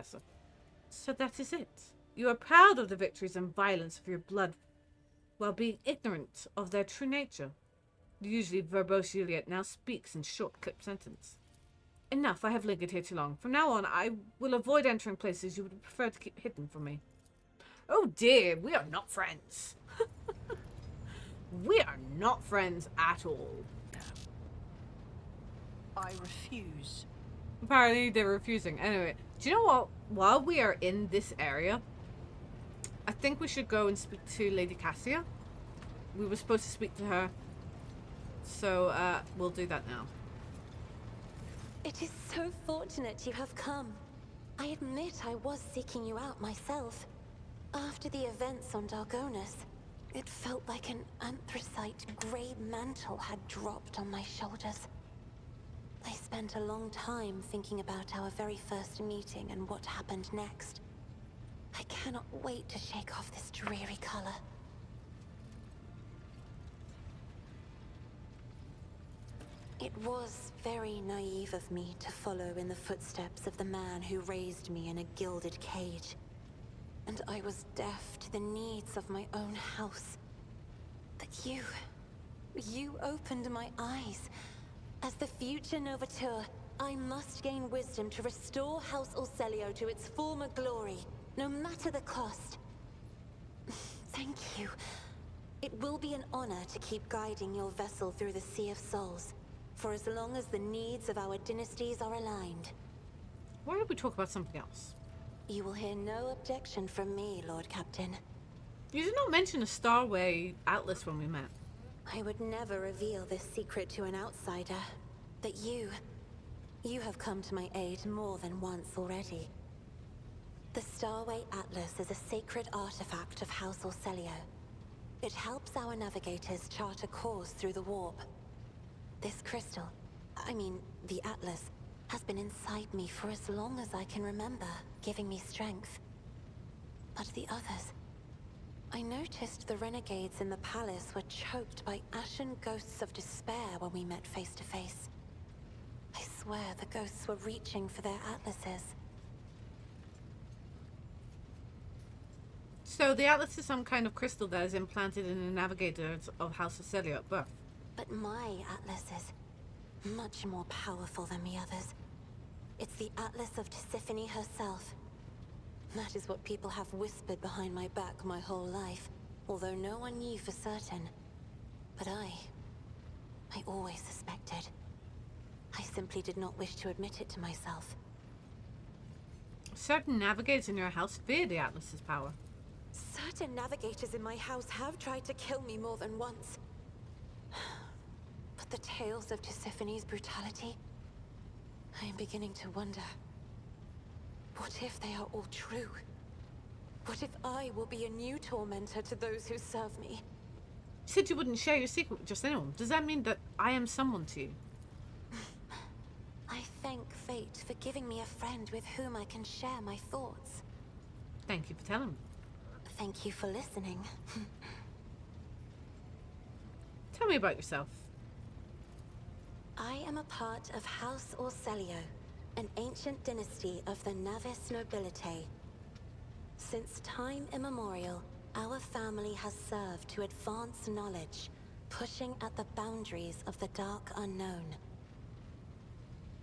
Professor. So that is it. You are proud of the victories and violence of your blood, while being ignorant of their true nature. The usually verbose Juliet now speaks in short, clipped sentences. Enough, I have lingered here too long. From now on, I will avoid entering places you would prefer to keep hidden from me. Oh dear, we are not friends. We are not friends at all. I refuse. Apparently they're refusing. Anyway, do you know what? While we are in this area, I think we should go and speak to Lady Cassia. We were supposed to speak to her. So, we'll do that now. It is so fortunate you have come. I admit I was seeking you out myself. After the events on Dargonus, it felt like an anthracite grey mantle had dropped on my shoulders. I spent a long time thinking about our very first meeting and what happened next. I cannot wait to shake off this dreary color. It was very naive of me to follow in the footsteps of the man who raised me in a gilded cage. And I was deaf to the needs of my own house. But you opened my eyes. As the future Novateur, I must gain wisdom to restore House Orselio to its former glory, no matter the cost. Thank you. It will be an honor to keep guiding your vessel through the Sea of Souls, for as long as the needs of our dynasties are aligned. Why don't we talk about something else? You will hear no objection from me, Lord Captain. You did not mention a Starway Atlas when we met. I would never reveal this secret to an outsider, but you have come to my aid more than once already. The Starway Atlas is a sacred artifact of House Orselio. It helps our navigators chart a course through the warp. This crystal, the Atlas, has been inside me for as long as I can remember, giving me strength. But the others... I noticed the renegades in the palace were choked by ashen ghosts of despair when we met face to face. I swear the ghosts were reaching for their atlases. So the Atlas is some kind of crystal that is implanted in the navigators of House Orselio at birth. But my Atlas is much more powerful than the others. It's the Atlas of Tisiphone herself. That is what people have whispered behind my back my whole life, although no one knew for certain. But I always suspected. I simply did not wish to admit it to myself. Certain navigators in your house fear the Atlas's power. Certain navigators in my house have tried to kill me more than once. But the tales of Tisiphone's brutality, I am beginning to wonder. What if they are all true? What if I will be a new tormentor to those who serve me? You said you wouldn't share your secret with just anyone. Does that mean that I am someone to you? I thank fate for giving me a friend with whom I can share my thoughts. Thank you for telling me. Thank you for listening. Tell me about yourself. I am a part of House Orselio, an ancient dynasty of the Navis nobility. Since time immemorial, our family has served to advance knowledge, pushing at the boundaries of the dark unknown.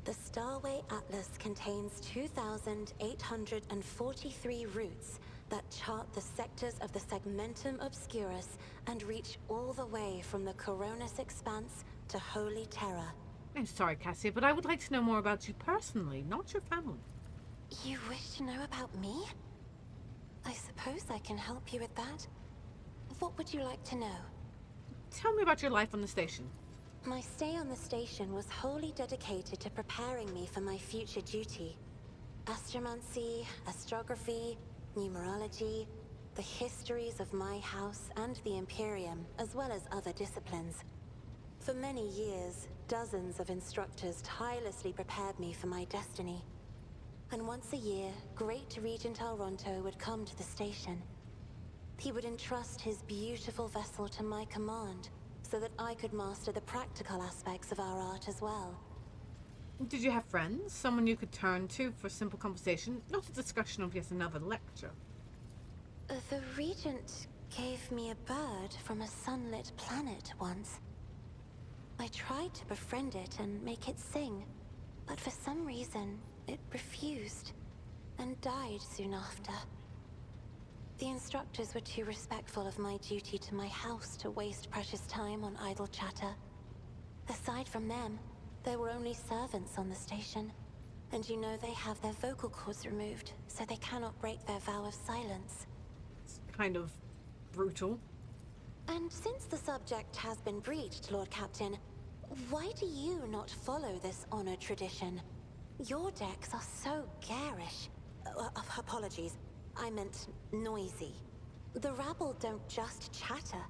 The Starway Atlas contains 2,843 routes that chart the sectors of the Segmentum Obscurus and reach all the way from the Coronis Expanse to Holy Terra. I'm sorry, Cassia, but I would like to know more about you personally, not your family. You wish to know about me? I suppose I can help you with that. What would you like to know? Tell me about your life on the station. My stay on the station was wholly dedicated to preparing me for my future duty. Astromancy, astrography, numerology, the histories of my house and the Imperium, as well as other disciplines. For many years, dozens of instructors tirelessly prepared me for my destiny. And once a year, Great Regent Alronto would come to the station. He would entrust his beautiful vessel to my command, so that I could master the practical aspects of our art as well. Did you have friends? Someone you could turn to for simple conversation, not a discussion of yet another lecture? The Regent gave me a bird from a sunlit planet once. I tried to befriend it and make it sing, but for some reason, it refused and died soon after. The instructors were too respectful of my duty to my house to waste precious time on idle chatter. Aside from them, there were only servants on the station, and you know they have their vocal cords removed, so they cannot break their vow of silence. It's kind of brutal. And since the subject has been breached, Lord Captain, why do you not follow this honored tradition? Your decks are so garish. Apologies, I meant noisy. The rabble don't just chatter.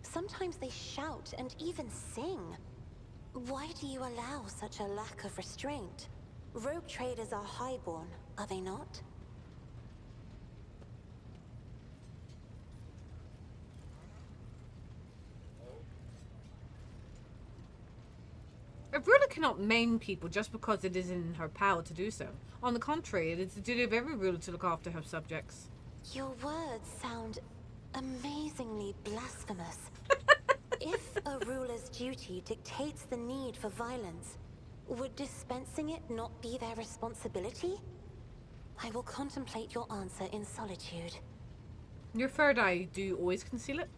Sometimes they shout and even sing. Why do you allow such a lack of restraint? Rogue traders are highborn, are they not? A ruler cannot maim people just because it is in her power to do so. On the contrary, it is the duty of every ruler to look after her subjects. Your words sound amazingly blasphemous. If a ruler's duty dictates the need for violence, would dispensing it not be their responsibility? I will contemplate your answer in solitude. Your third eye, do you always conceal it?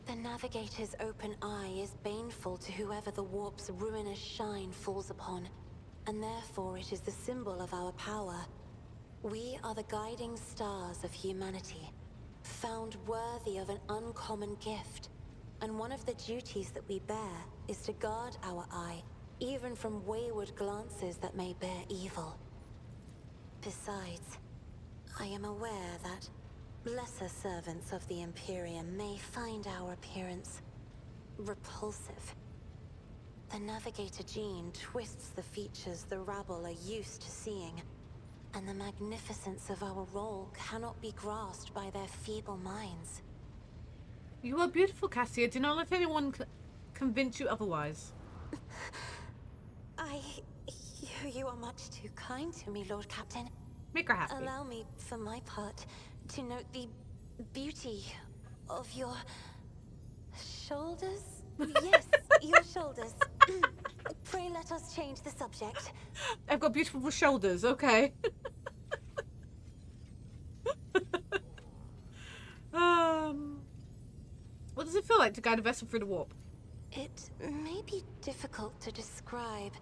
The Navigator's open eye is baneful to whoever the warp's ruinous shine falls upon, and therefore it is the symbol of our power. We are the guiding stars of humanity, found worthy of an uncommon gift, and one of the duties that we bear is to guard our eye, even from wayward glances that may bear evil. Besides, I am aware that lesser servants of the Imperium may find our appearance repulsive. The Navigator gene twists the features the rabble are used to seeing, and the magnificence of our role cannot be grasped by their feeble minds. You are beautiful, Cassia. Do not let anyone convince you otherwise. You are much too kind to me, Lord Captain. Make her happy. Allow me, for my part, to note the beauty of your shoulders? Yes, your shoulders. Pray let us change the subject. I've got beautiful shoulders, okay. What does it feel like to guide a vessel through the warp? It may be difficult to describe.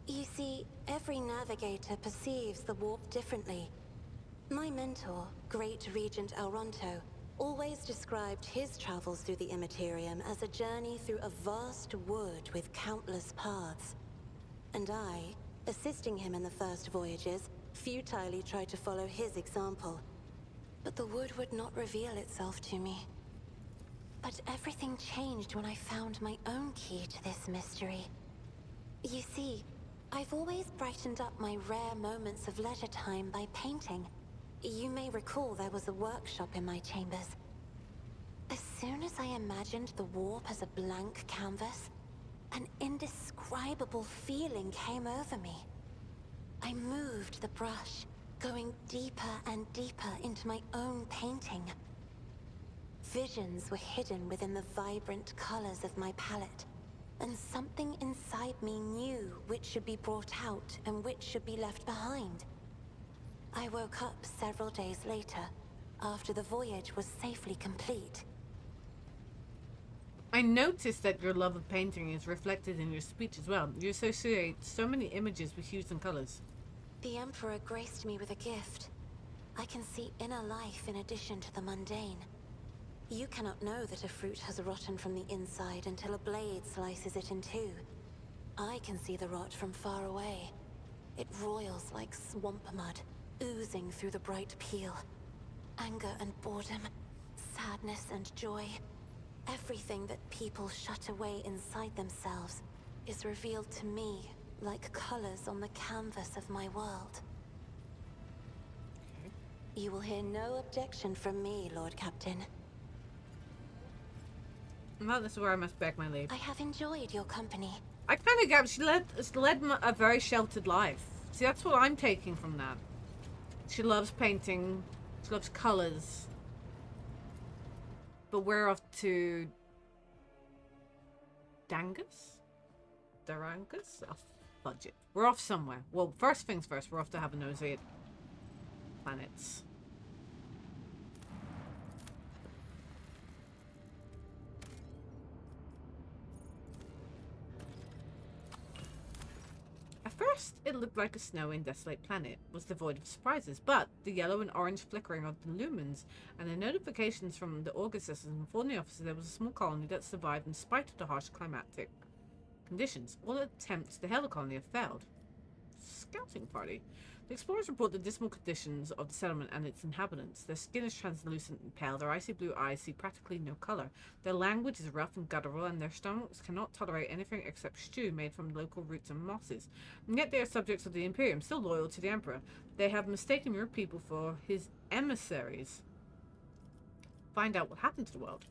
You see, every navigator perceives the warp differently. My mentor, Great Regent Elronto, always described his travels through the Immaterium as a journey through a vast wood with countless paths. And I, assisting him in the first voyages, futilely tried to follow his example. But the wood would not reveal itself to me. But everything changed when I found my own key to this mystery. You see, I've always brightened up my rare moments of leisure time by painting. You may recall there was a workshop in my chambers. As soon as I imagined the warp as a blank canvas, an indescribable feeling came over me. I moved the brush, going deeper and deeper into my own painting. Visions were hidden within the vibrant colors of my palette, and something inside me knew which should be brought out and which should be left behind. I woke up several days later, after the voyage was safely complete. I noticed that your love of painting is reflected in your speech as well. You associate so many images with hues and colors. The Emperor graced me with a gift. I can see inner life in addition to the mundane. You cannot know that a fruit has rotten from the inside until a blade slices it in two. I can see the rot from far away. It roils like swamp mud, oozing through the bright peel. Anger and boredom, sadness and joy. Everything that people shut away inside themselves is revealed to me like colors on the canvas of my world. Okay. You will hear no objection from me, Lord Captain. Well, this is where I must beg my leave. I have enjoyed your company. I kind of get she led a very sheltered life. See, that's what I'm taking from that. She loves painting. She loves colors. But we're off to Dargonus? I'll fudge it. We're off somewhere. Well, first things first, we're off to have a nosy at planets. At first, it looked like a snowy and desolate planet was devoid of surprises, but the yellow and orange flickering of the lumens and the notifications from the Augustus informed the officer there was a small colony that survived in spite of the harsh climatic conditions. All attempts to hail the colony have failed. Scouting party. The explorers report the dismal conditions of the settlement and its inhabitants. Their skin is translucent and pale, their icy blue eyes see practically no color. Their language is rough and guttural, and their stomachs cannot tolerate anything except stew made from local roots and mosses. And yet they are subjects of the Imperium, still loyal to the Emperor. They have mistaken your people for his emissaries. Find out what happened to the world.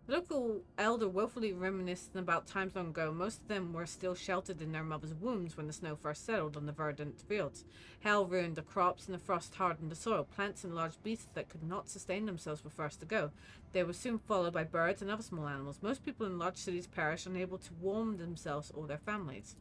The local elder woefully reminisced about times long ago. Most of them were still sheltered in their mother's wombs when the snow first settled on the verdant fields. Hail ruined the crops and the frost hardened the soil. Plants and large beasts that could not sustain themselves were first to go. They were soon followed by birds and other small animals. Most people in large cities perish, unable to warm themselves or their families.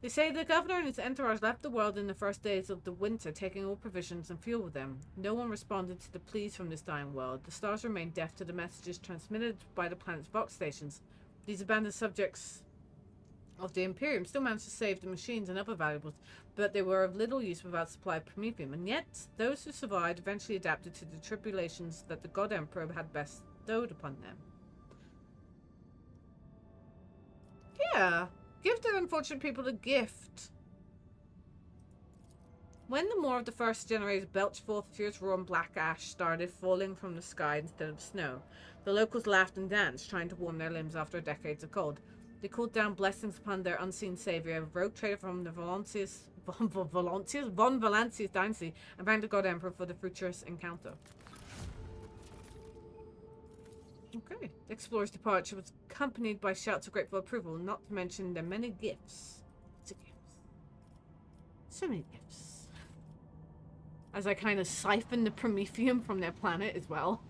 They say the governor and his entourage left the world in the first days of the winter, taking all provisions and fuel with them. No one responded to the pleas from this dying world. The stars remained deaf to the messages transmitted by the planet's vox stations. These abandoned subjects of the Imperium still managed to save the machines and other valuables, but they were of little use without supply of promethium. And yet, those who survived eventually adapted to the tribulations that the God Emperor had bestowed upon them. Yeah. Give the unfortunate people a gift. When the more of the first generators belched forth fierce raw and black ash started falling from the sky instead of snow, the locals laughed and danced, trying to warm their limbs after decades of cold. They called down blessings upon their unseen savior, a rogue trader from the von Valancius dynasty, and thanked the God Emperor for the fruitless encounter. Okay. The explorer's departure was accompanied by shouts of grateful approval, not to mention their many gifts. Lots of gifts. So many gifts. As I kind of siphon the promethium from their planet as well.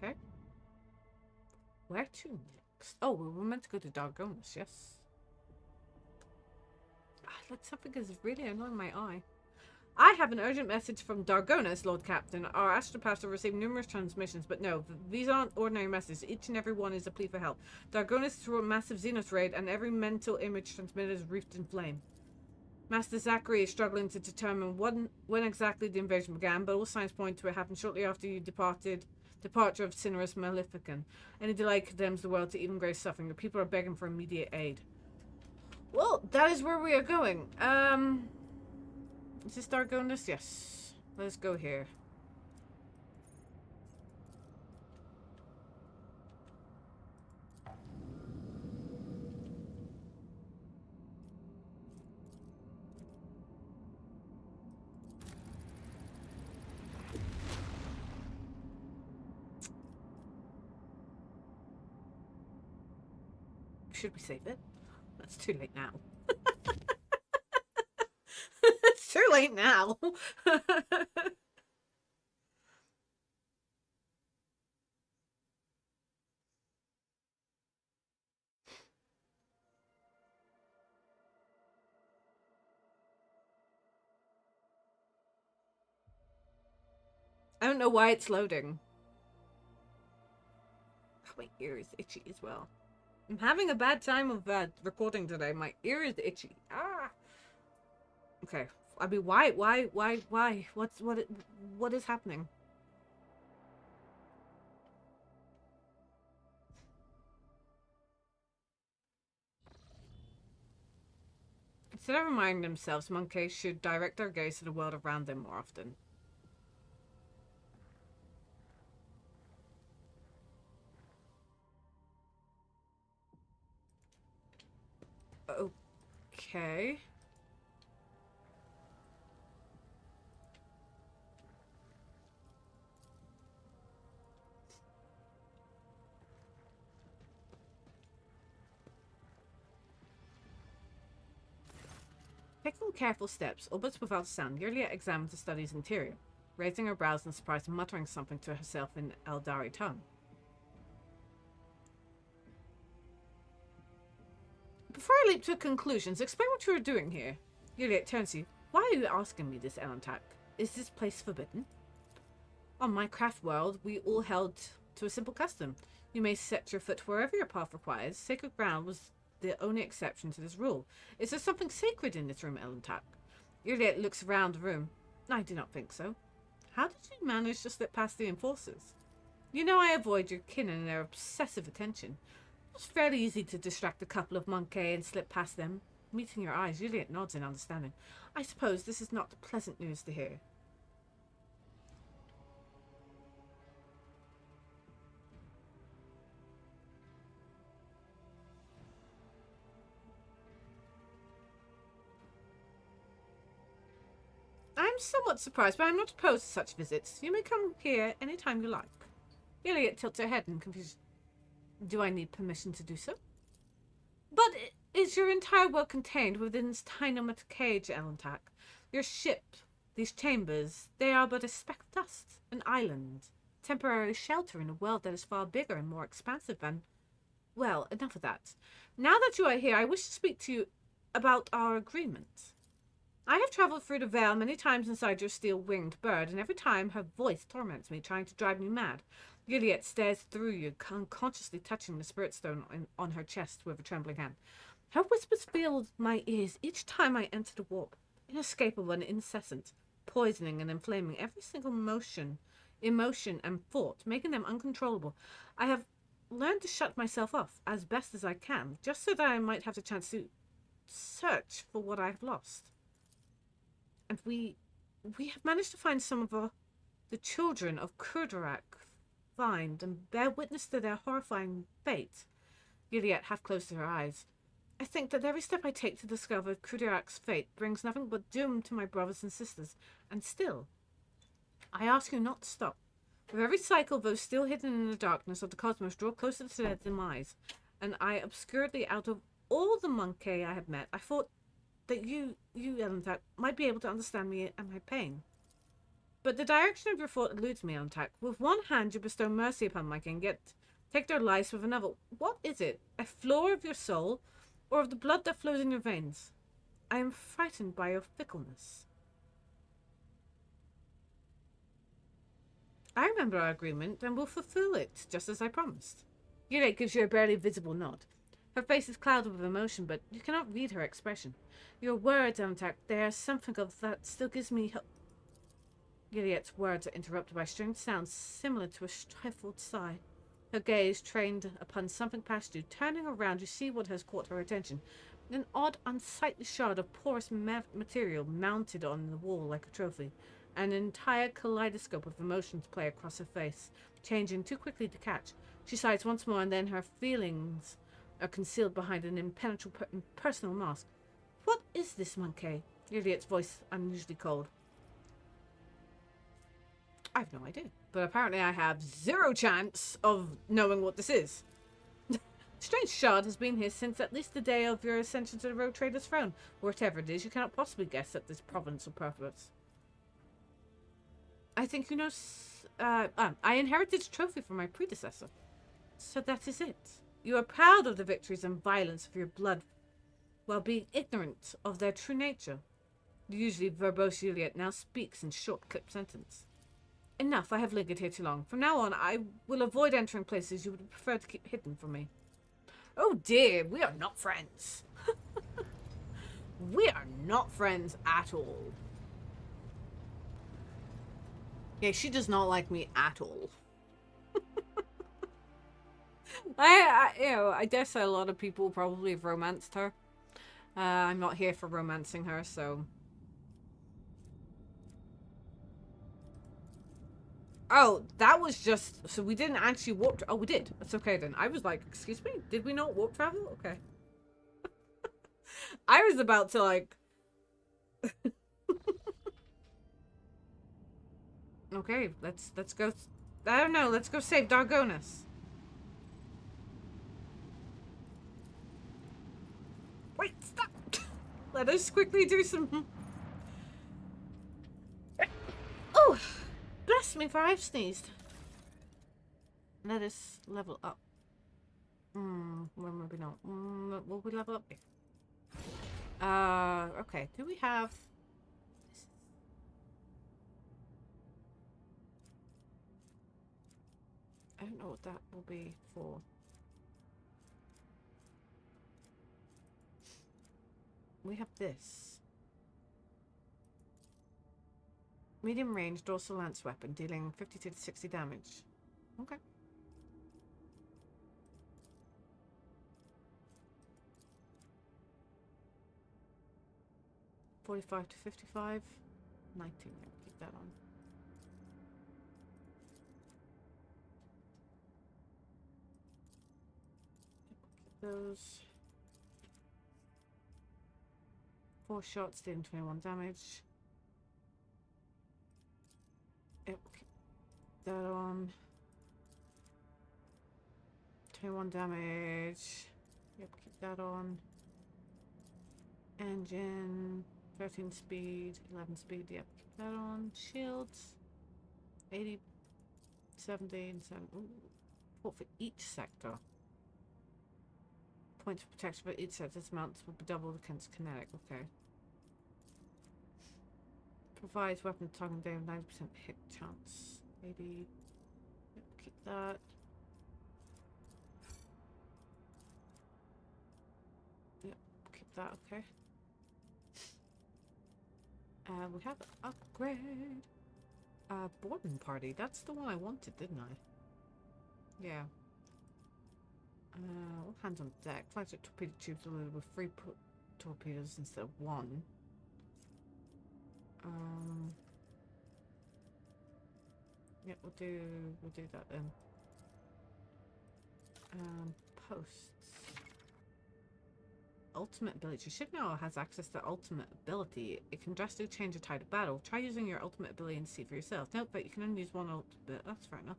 Okay. Where to next? Oh, we were meant to go to Dargonus, yes. Like something is really annoying my eye. I have an urgent message from Dargonus, Lord Captain. Our astropaths have received numerous transmissions, but no, these aren't ordinary messages. Each and every one is a plea for help. Dargonus threw a massive Xenos raid, and every mental image transmitted is wreathed in flame. Master Zachary is struggling to determine when exactly the invasion began, but all signs point to it happened shortly after you departure of Cinerus Maleficent. Any delay condemns the world to even greater suffering. The people are begging for immediate aid. Well, that is where we are going. Is this Dargonus? Yes. Let's go here. Should we save it? It's too late now. It's too late now. I don't know why it's loading. Oh, my ear is itchy as well. I'm having a bad time of recording today. My ear is itchy. Ah. Okay. I mean, why? What is happening? Instead of reminding themselves, monkeys should direct their gaze to the world around them more often. Okay. Taking careful steps, almost without sound, Juliet examined the study's interior, raising her brows in surprise and muttering something to herself in Eldari tongue. Before I leap to conclusions, explain what you are doing here. Juliet turns to you. Why are you asking me this, Elentak? Is this place forbidden? On my craft world, we all held to a simple custom. You may set your foot wherever your path requires. Sacred ground was the only exception to this rule. Is there something sacred in this room, Elentak? Juliet looks around the room. I do not think so. How did you manage to slip past the enforcers? You know I avoid your kin and their obsessive attention. It was fairly easy to distract a couple of Monkey and slip past them. Meeting your eyes, Juliet nods in understanding. I suppose this is not pleasant news to hear. I'm somewhat surprised, but I'm not opposed to such visits. You may come here any time you like. Juliet tilts her head in confusion. Do I need permission to do so? But is your entire world contained within this tiny cage, Elentak? Your ship, these chambers, they are but a speck of dust, an island, temporary shelter in a world that is far bigger and more expansive than... Well, enough of that. Now that you are here, I wish to speak to you about our agreement. I have traveled through the Vale many times inside your steel-winged bird, and every time her voice torments me, trying to drive me mad. Juliet stares through you, unconsciously touching the spirit stone on her chest with a trembling hand. Her whispers fill my ears each time I enter the warp, inescapable and incessant, poisoning and inflaming every single emotion and thought, making them uncontrollable. I have learned to shut myself off as best as I can, just so that I might have the chance to search for what I have lost. And we have managed to find some of the children of Kurdarak, find and bear witness to their horrifying fate. Juliet half closed her eyes. I think that every step I take to discover Kurdarak's fate brings nothing but doom to my brothers and sisters, and still, I ask you not to stop. With every cycle, those still hidden in the darkness of the cosmos draw closer to their demise, and I obscuredly, out of all the Monkey I have met, I thought that you, Elentak, might be able to understand me and my pain. But the direction of your thought eludes me, Elentak. With one hand you bestow mercy upon my king, yet take their lives with another. What is it? A flaw of your soul, or of the blood that flows in your veins? I am frightened by your fickleness. I remember our agreement, and will fulfill it, just as I promised. Juliet gives you a barely visible nod. Her face is clouded with emotion, but you cannot read her expression. Your words, Elentak, there is something of that still gives me hope. Juliet's words are interrupted by strange sounds similar to a stifled sigh. Her gaze trained upon something past you. Turning around, you see what has caught her attention. An odd, unsightly shard of porous material mounted on the wall like a trophy. An entire kaleidoscope of emotions play across her face, changing too quickly to catch. She sighs once more, and then her feelings are concealed behind an impenetrable personal mask. What is this, Monkey? Juliet's voice unusually cold. I have no idea, but apparently I have zero chance of knowing what this is. Strange shard has been here since at least the day of your ascension to the Road Trader's throne. Whatever it is, you cannot possibly guess at this province or purpose. I think you know... I inherited a trophy from my predecessor. So that is it. You are proud of the victories and violence of your blood, while being ignorant of their true nature. The usually verbose Juliet now speaks in short, clipped sentences. Enough, I have lingered here too long. From now on, I will avoid entering places you would prefer to keep hidden from me. Oh dear, we are not friends. We are not friends at all. Yeah, she does not like me at all. I guess a lot of people probably have romanced her. I'm not here for romancing her, so... Oh, that was just... So we didn't actually warp... Oh, we did. That's okay then. I was like, excuse me? Did we not warp travel? Okay. I was about to like... Okay, let's go... I don't know, let's go save Dargonus. Wait, stop! Let us quickly do some... Oh! Bless me, for I've sneezed. Let us level up. Well, maybe not. Will we level up? Okay. Do we have... I don't know what that will be for. We have this. Medium range dorsal lance weapon dealing 52 to 60 damage. Okay. $45 to $55. 19. Keep that on. Keep those. 4 shots dealing 21 damage. Yep, keep that on. 21 damage. Yep, keep that on. Engine. 13 speed. 11 speed. Yep, keep that on. Shields. 80. 70 and 7. Ooh. What for each sector? Points of protection for each sector. This amounts will be doubled against kinetic. Okay. Provides weapon target down 90% hit chance. 80. Yep, keep that. Yep, keep that. Okay. We have an upgrade. Boarding party. That's the one I wanted, didn't I? Yeah. All hands on deck. Flagship torpedo tubes are loaded with 3 torpedoes instead of 1. Yeah, we'll do that then. Posts. Ultimate ability. You should know it has access to ultimate ability. It can drastically change the tide of battle. Try using your ultimate ability and see for yourself. Nope, but you can only use one ultimate. That's fair enough.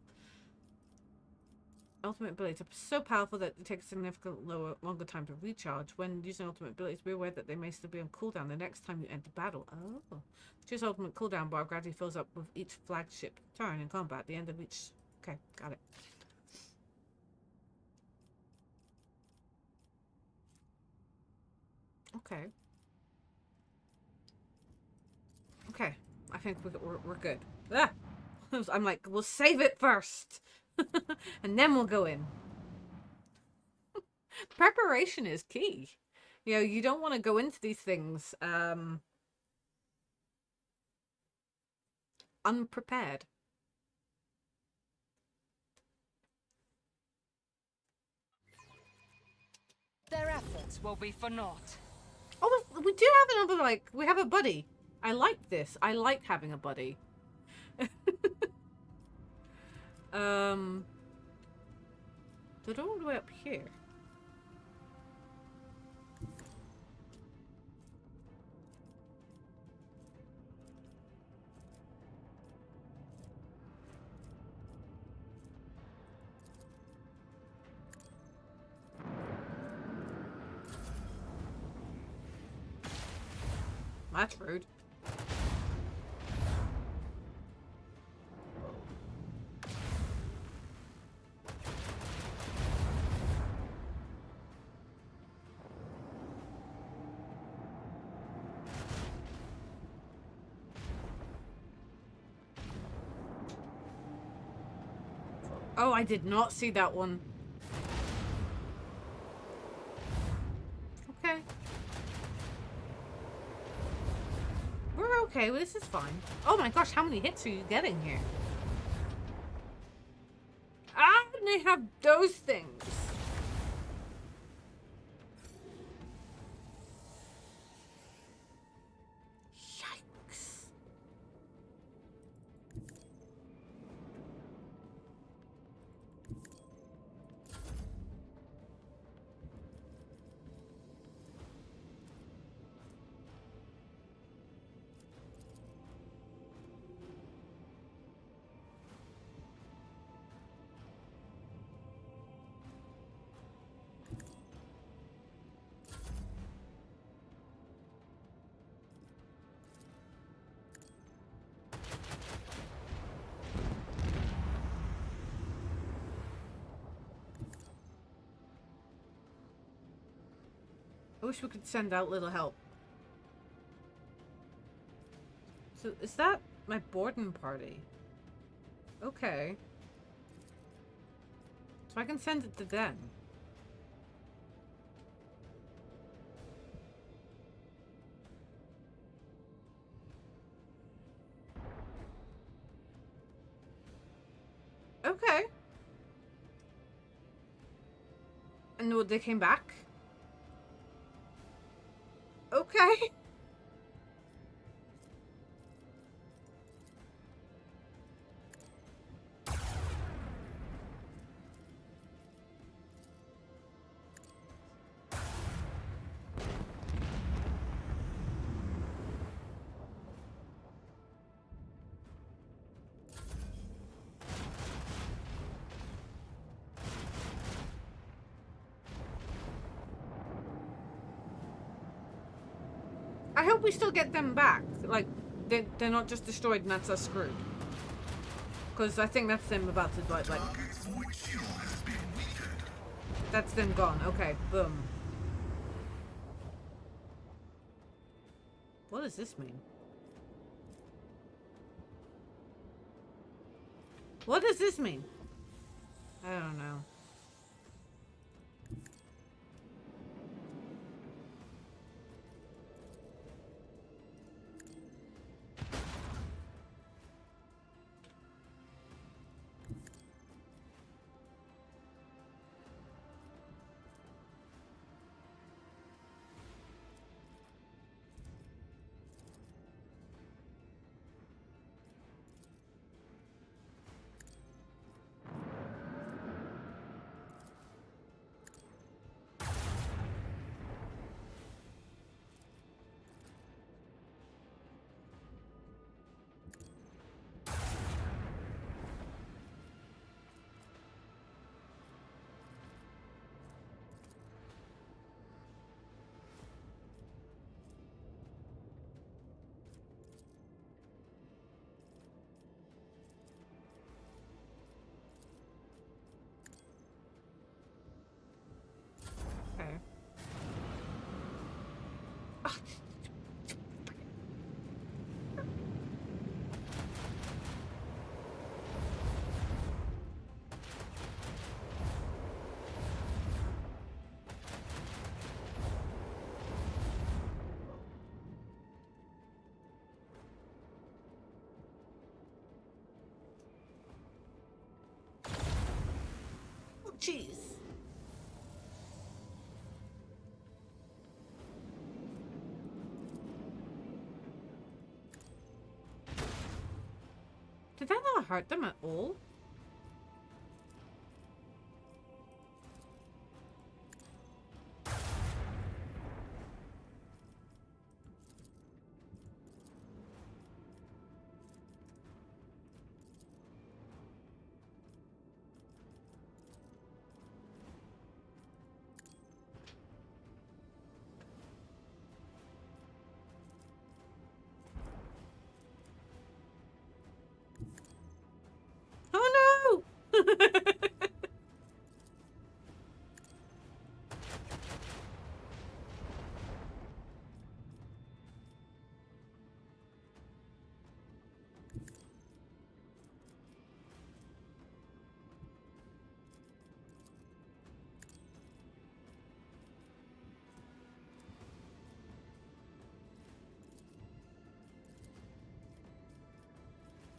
Ultimate abilities are so powerful that it takes a significant longer time to recharge. When using ultimate abilities, be aware that they may still be on cooldown the next time you enter battle. Oh. Choose ultimate cooldown bar gradually fills up with each flagship turn in combat at the end of each... Okay, got it. Okay. Okay. I think we're good. Ah! I'm like, we'll save it first. And then we'll go in. Preparation is key. You know, you don't want to go into these things unprepared. Their efforts will be for naught. Oh, we do have another, like, we have a buddy. I like this. I like having a buddy. They're all the way up here. That's rude. Oh, I did not see that one. Okay. We're okay. This is fine. Oh my gosh, how many hits are you getting here? Ah, and they have those things. Yikes. wish we could send out little help. So, is that my boarding party? Okay. So I can send it to them. Okay. And they came back? Okay. I hope we still get them back. Like, they're not just destroyed and that's us screwed. Because I think that's them about to, like... That's them gone. Okay, boom. What does this mean? What does this mean? I don't know. Okay. Oh, jeez. Did that not hurt them at all? Oh no!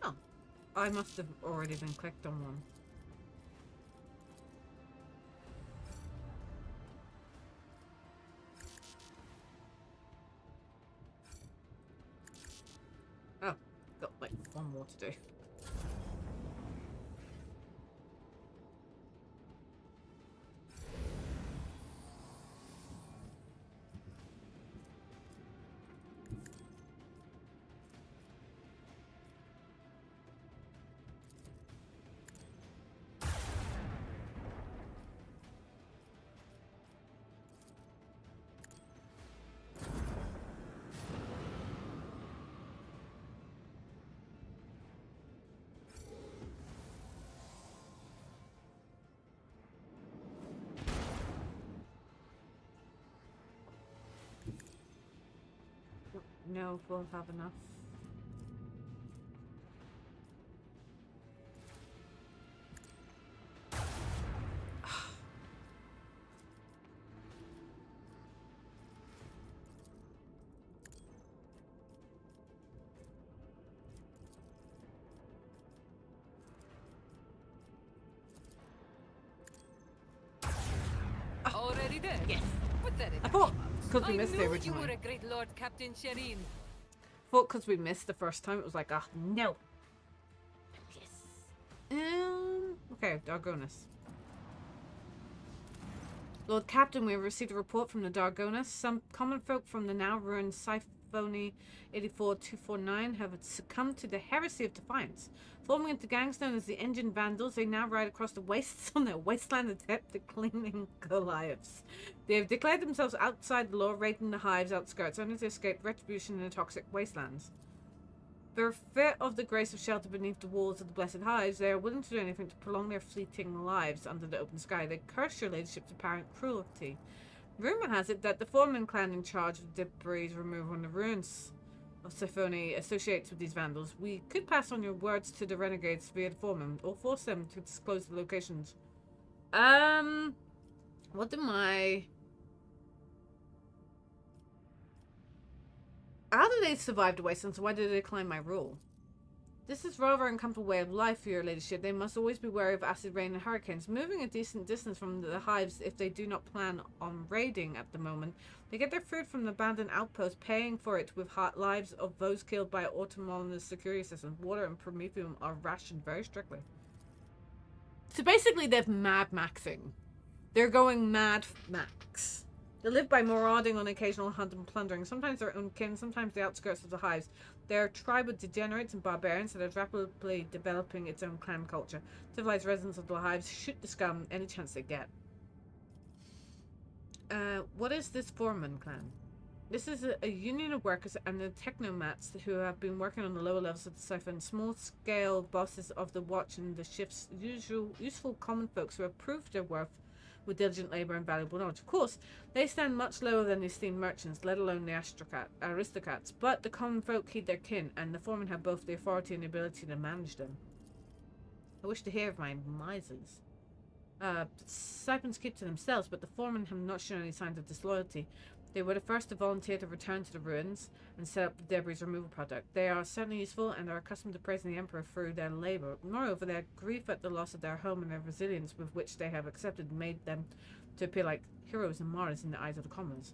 Oh, I must have already been clicked on one. Oh, got like one more to do. know if we'll have enough. Already there? Yes. Put that in I the thought comments. because we I missed it knew you were originally. a great Lord Captain Shireen. Thought because we missed the first time, it was like, ah, no. Yes. Okay, Dargonus. Lord Captain, we have received a report from the Dargonus. Some common folk from the now ruined Siphony 84249 have succumbed to the heresy of defiance. Forming into gangs known as the Engine Vandals, they now ride across the wastes on their wasteland adept at cleaning Goliaths. They have declared themselves outside the law, raiding the hive's outskirts, only to escape retribution in the toxic wastelands. Bereft of the grace of shelter beneath the walls of the blessed hives, they are willing to do anything to prolong their fleeting lives under the open sky. They curse your ladyship's apparent cruelty. Rumour has it that the Foreman clan in charge of debris removal in the ruins of Siphony associates with these vandals. We could pass on your words to the renegades via the Foreman, or force them to disclose the locations. What do my... How do they survive the wastelands? Why did they decline my rule? This is rather an uncomfortable way of life for your ladyship. They must always be wary of acid rain and hurricanes. Moving a decent distance from the hives if they do not plan on raiding at the moment. They get their food from the abandoned outpost, paying for it with lives of those killed by autonomous security systems. Water and promethium are rationed very strictly. So basically they're mad maxing. They're going mad max. They live by marauding on occasional hunt and plundering, sometimes their own kin, sometimes the outskirts of the hives. They are a tribe of degenerates and barbarians that are rapidly developing its own clan culture. Civilized residents of the hives shoot the scum any chance they get. What is this Foreman clan? This is a union of workers and the technomats who have been working on the lower levels of the Siphon. Small-scale bosses of the watch and the shift's useful common folks who have proved their worth with diligent labour and valuable knowledge. Of course, they stand much lower than the esteemed merchants, let alone the aristocrats, but the common folk heed their kin, and the Foremen have both the authority and the ability to manage them. I wish to hear of my misers. Siphons keep to themselves, but the Foremen have not shown any signs of disloyalty. They were the first to volunteer to return to the ruins and set up the debris removal project. They are certainly useful and are accustomed to praising the Emperor through their labour. Moreover, their grief at the loss of their home and their resilience with which they have accepted made them to appear like heroes and martyrs in the eyes of the commoners.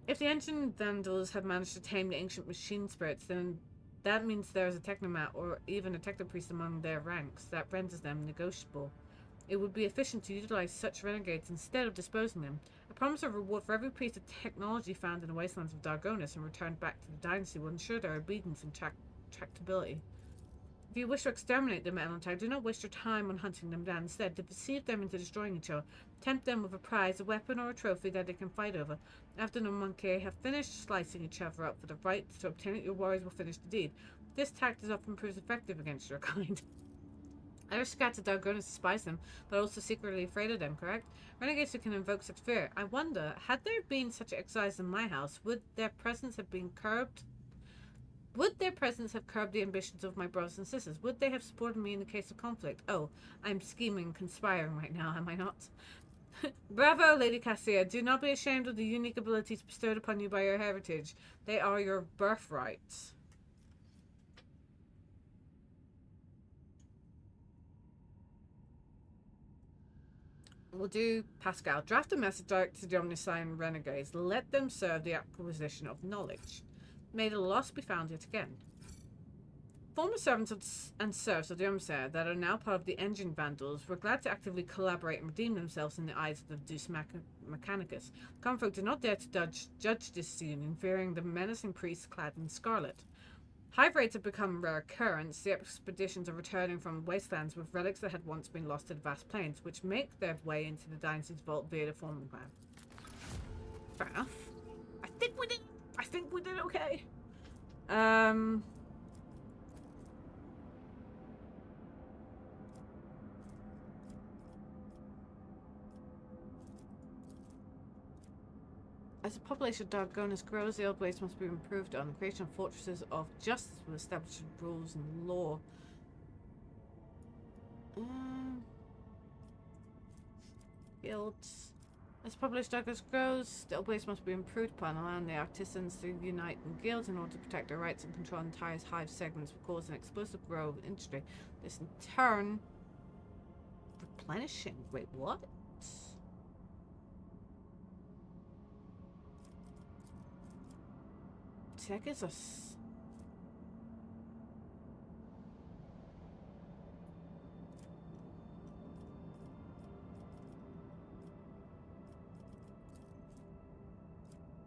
If the Engine Vandals have managed to tame the ancient machine spirits, then that means there is a technomat or even a technopriest among their ranks that renders them negotiable. It would be efficient to utilize such renegades instead of disposing them. A promise of reward for every piece of technology found in the wastelands of Dargonus and returned back to the dynasty will ensure their obedience and tractability. If you wish to exterminate them at any time, do not waste your time on hunting them down. Instead, to deceive them into destroying each other. Tempt them with a prize, a weapon, or a trophy that they can fight over. After the monkey have finished slicing each other up for the right to obtain it, your warriors will finish the deed. This tactic often proves effective against your kind. Aristocrats of Dargonus despise them, but also secretly afraid of them, correct? Renegades who can invoke such fear. I wonder, had there been such exiles in my house, would their presence have been curbed? Would their presence have curbed the ambitions of my brothers and sisters? Would they have supported me in the case of conflict? Oh, I'm scheming, conspiring right now, am I not? Bravo, Lady Cassia. Do not be ashamed of the unique abilities bestowed upon you by your heritage. They are your birthright. We'll do Pascal. Draft a message directed to the Omniscient renegades. Let them serve the acquisition of knowledge. May the lost be found yet again. Former servants and serfs of the Omniscient that are now part of the Engine Vandals were glad to actively collaborate and redeem themselves in the eyes of the Deus Mechanicus. Common folk did not dare to judge this union, fearing the menacing priests clad in scarlet. Hive raids have become a rare occurrence. The expeditions are returning from wastelands with relics that had once been lost to the vast plains, which make their way into the dynasty's vault via the Foreman clan. Fair enough. I think we did okay. As the population of Dargonus grows, the old ways must be improved on. The creation of fortresses of justice will establish rules and law. Guilds. As the population of Dargonus grows, the old ways must be improved upon, allowing the artisans to unite in guilds in order to protect their rights and control entire hive segments, will cause an explosive growth of industry. This in turn replenishing. Wait, what? That gives us.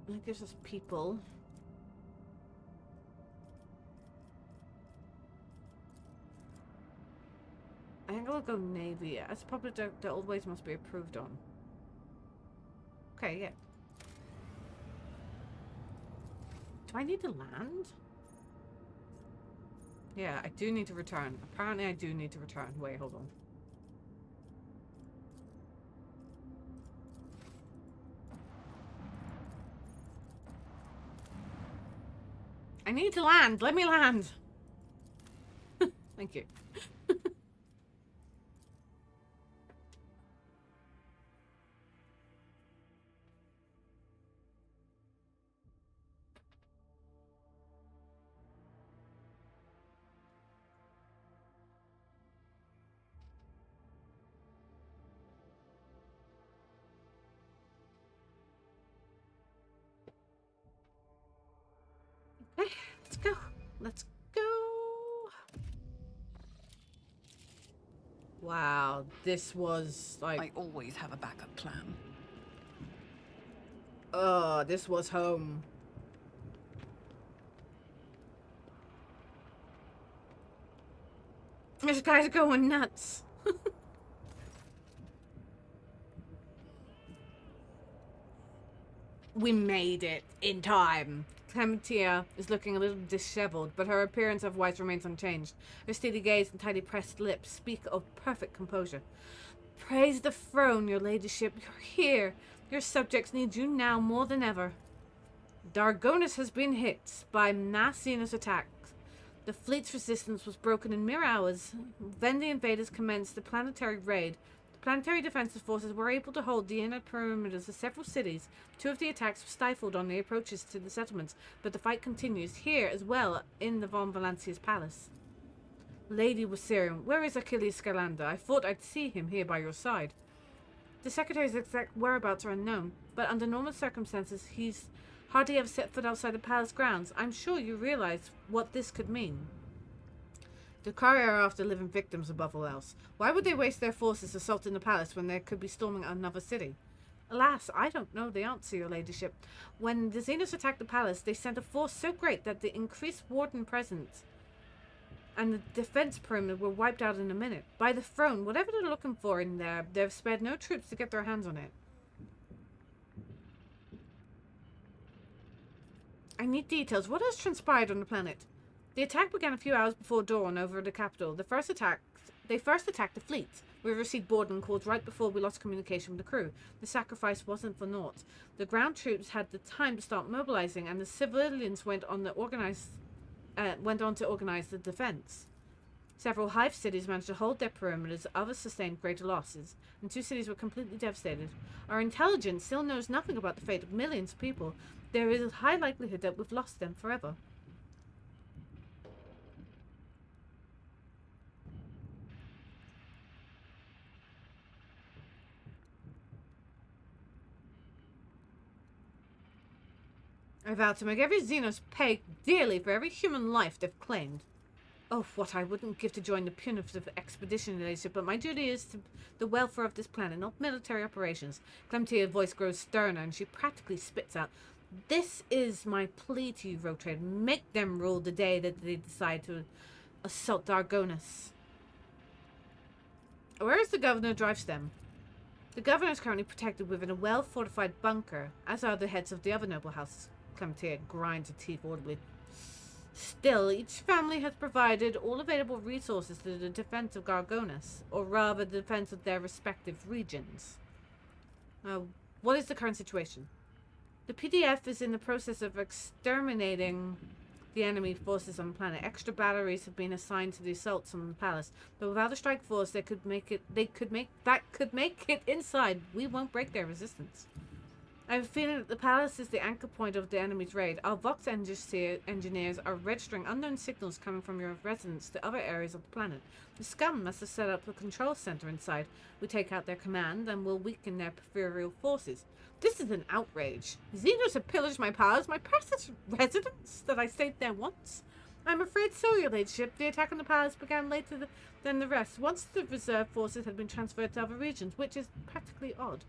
That gives us people. I think I'll go navy. As probably the old ways must be approved on. Okay, yeah. Do I need to land? Yeah, I do need to return. Apparently I do need to return. Wait, hold on. I need to land. Let me land. Thank you. Okay, let's go. Let's go. Wow, this was like... I always have a backup plan. Oh, this was home. This guy's going nuts. We made it in time. Clementia is looking a little disheveled, but her appearance otherwise remains unchanged. Her steady gaze and tightly pressed lips speak of perfect composure. Praise the throne, your ladyship. You're here. Your subjects need you now more than ever. Dargonus has been hit by mass Xenos attacks. The fleet's resistance was broken in mere hours. Then the invaders commenced the planetary raid. The planetary defensive forces were able to hold the inner perimeters of several cities. 2 of the attacks were stifled on the approaches to the settlements, but the fight continues here as well in the Von Valancia's palace. Lady Wasirian, where is Achilles Scalanda? I thought I'd see him here by your side. The Secretary's exact whereabouts are unknown, but under normal circumstances he's hardly ever set foot outside the palace grounds. I'm sure you realize what this could mean. The Kari are after living victims above all else. Why would they waste their forces assaulting the palace when they could be storming another city? Alas, I don't know the answer, your ladyship. When the Xenos attacked the palace, they sent a force so great that the increased warden presence and the defense perimeter were wiped out in a minute. By the throne, whatever they're looking for in there, they've spared no troops to get their hands on it. I need details. What has transpired on the planet? The attack began a few hours before dawn over the capital. They first attacked the fleet. We received boarding calls right before we lost communication with the crew. The sacrifice wasn't for naught. The ground troops had the time to start mobilizing, and the civilians went on to organize the defense. Several hive cities managed to hold their perimeters, others sustained greater losses, and 2 cities were completely devastated. Our intelligence still knows nothing about the fate of millions of people. There is a high likelihood that we've lost them forever. I vow to make every Xenos pay dearly for every human life they've claimed. Oh, what I wouldn't give to join the punitive expedition, ladyship, but my duty is to the welfare of this planet, not military operations. Clementia's voice grows sterner, and she practically spits out, "This is my plea to you, Rotrade. Make them rule the day that they decide to assault Dargonus." Where is the governor Drivestem? The governor is currently protected within a well-fortified bunker, as are the heads of the other noble houses. Clementia grinds her teeth audibly. Still, each family has provided all available resources to the defense of Dargonus, or rather the defense of their respective regions. What is the current situation? The PDF is in the process of exterminating the enemy forces on the planet. Extra batteries have been assigned to the assaults on the palace, but without a strike force, that could make it inside. We won't break their resistance. I have a feeling that the palace is the anchor point of the enemy's raid. Our Vox engineers are registering unknown signals coming from your residence to other areas of the planet. The scum must have set up a control center inside. We take out their command and will weaken their peripheral forces. This is an outrage. Xenos have pillaged my palace, my precious residence that I stayed there once. I'm afraid so, your ladyship. The attack on the palace began later than the rest, once the reserve forces had been transferred to other regions, which is practically odd.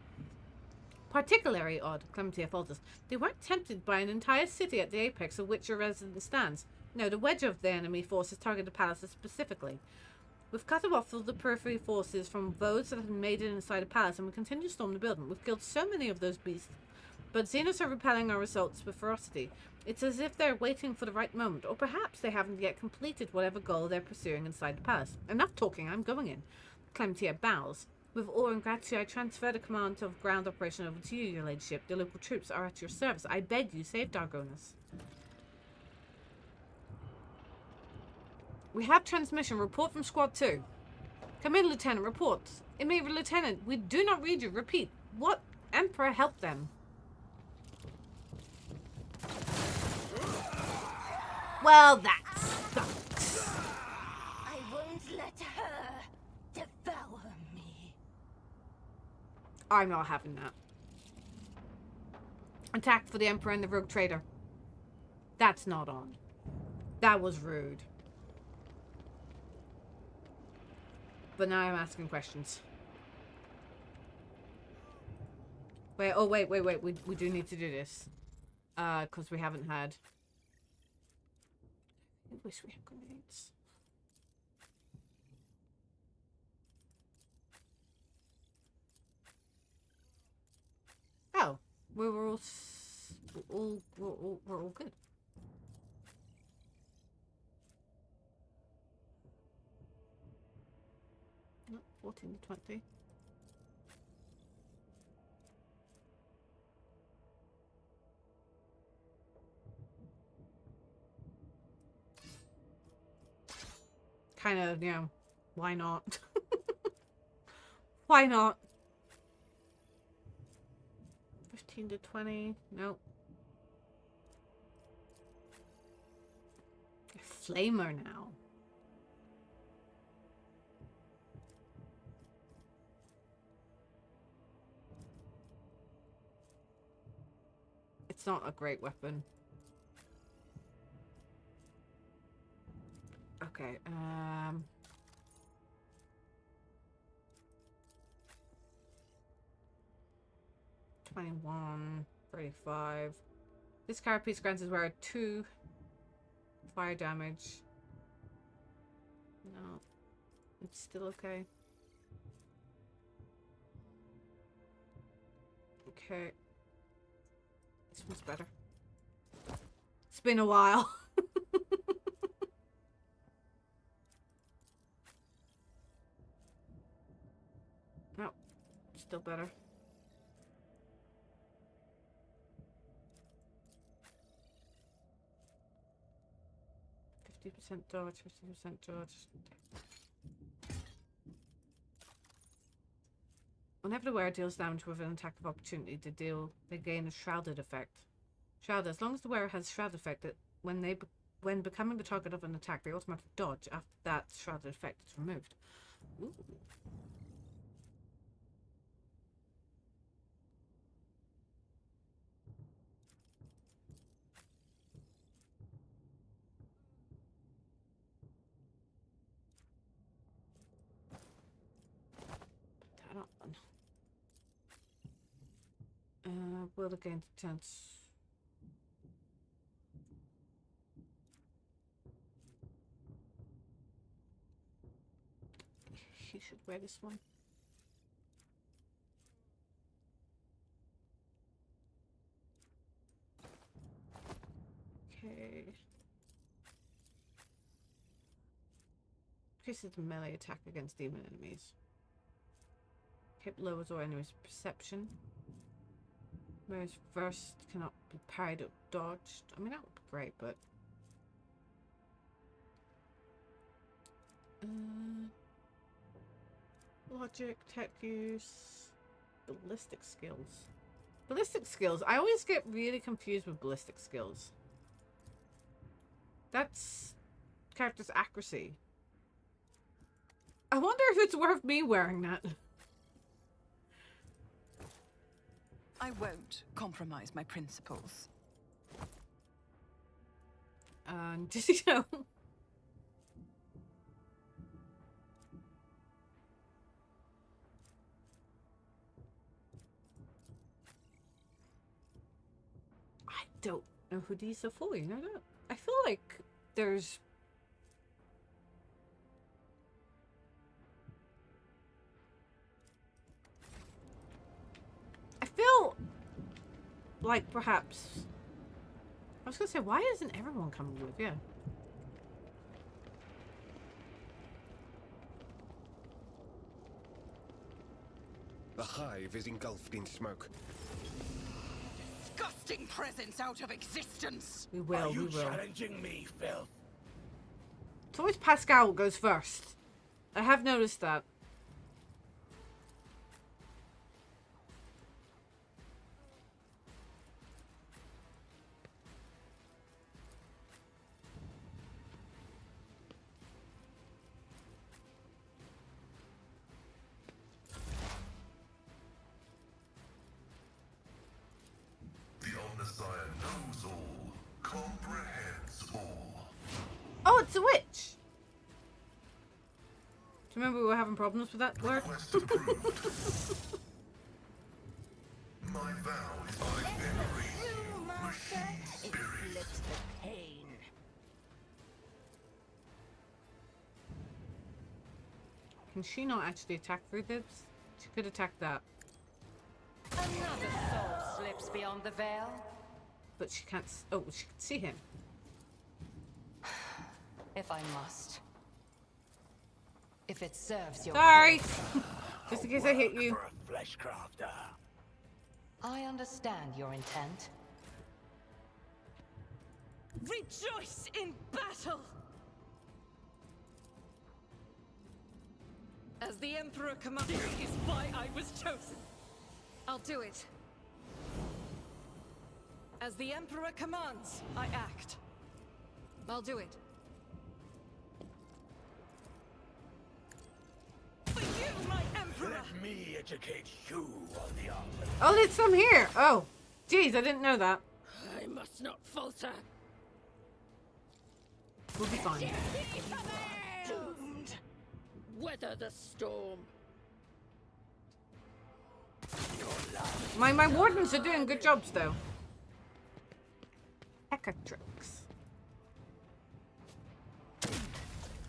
Particularly odd, Clementia falters. They weren't tempted by an entire city at the apex of which your residence stands. No, the wedge of the enemy forces targeted the palace specifically. We've cut off all the periphery forces from those that had made it inside the palace, and we continue to storm the building. We've killed so many of those beasts, but Xenos are repelling our assaults with ferocity. It's as if they're waiting for the right moment, or perhaps they haven't yet completed whatever goal they're pursuing inside the palace. Enough talking, I'm going in. Clementia bows. With awe and gratitude, I transfer the command of ground operation over to you, your ladyship. The local troops are at your service. I beg you, save Dargonus. We have transmission. Report from Squad 2. Come in, Lieutenant. Report. Immediate Lieutenant, we do not read you. Repeat. What Emperor helped them? Well, that sucks. I won't let her devour me. I'm not having that. Attack for the Emperor and the Rogue Trader. That's not on. That was rude. But now I'm asking questions. Wait, oh wait. We do need to do this. Because we haven't had... I wish we had grenades. Oh, we were all good. No, 14 to 20. Kind of, you know, why not? Why not? 15 to 20. Nope. A flamer now. It's not a great weapon. Okay, 21, 35. This carapace grants his wearer 2 fire damage. No, it's still okay. Okay. This one's better. It's been a while. No, still better. %, dodge, 50% dodge. Whenever the wearer deals damage with an attack of opportunity, they gain a shrouded effect. Shroud, as long as the wearer has shrouded effect, when becoming the target of an attack, they automatically dodge after that shrouded effect is removed. Ooh. Will again chance. You should wear this one. Okay. Increases the melee attack against demon enemies. Hit lowers or enemy's perception. Whereas first cannot be parried or dodged. I mean, that would be great, but... Logic, tech use, ballistic skills. Ballistic skills. I always get really confused with ballistic skills. That's character's accuracy. I wonder if it's worth me wearing that. I won't compromise my principles. Did you know? I don't know who these are for, you know that? I feel like there's... I feel like perhaps... I was gonna say, why isn't everyone coming with? Yeah. The hive is engulfed in smoke. Disgusting presence out of existence! We will, we will. Challenging me, Phil? It's always Pascal goes first. I have noticed that. The Omnissiah knows all, comprehends all. Oh, it's a witch! Do you remember we were having problems with that word? Request approved. My vow is I venerate machine spirit. Inflict the pain. Can she not actually attack through this? She could attack that, Another soul slips beyond the veil. but she can't. Oh, she can see him. If I must. If it serves your Sorry! cause. Just in case I hit you. For a flesh crafter. I understand your intent. Rejoice in battle! As the Emperor commands, this is why I was chosen. I'll do it. As the Emperor commands, I act. I'll do it. For you, my Emperor! Let me educate you on the art of... Oh, there's some here! Oh. Jeez, I didn't know that. I must not falter. We'll be fine. Doomed. Weather the storm. My wardens are doing good jobs, though. Ecatrix.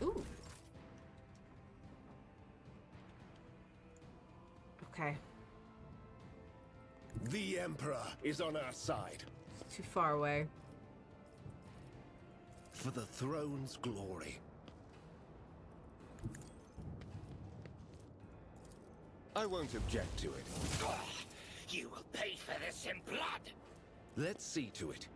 Ooh. Okay. The Emperor is on our side. Too far away. For the throne's glory. I won't object to it. You will pay for this in blood. Let's see to it.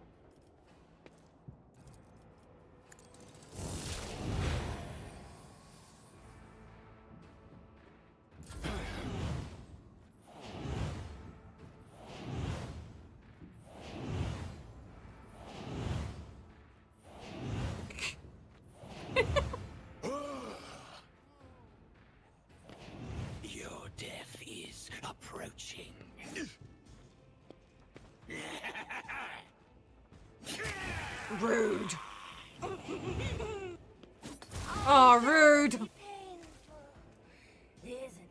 Your death is approaching. Rude. Oh, rude. Painful, isn't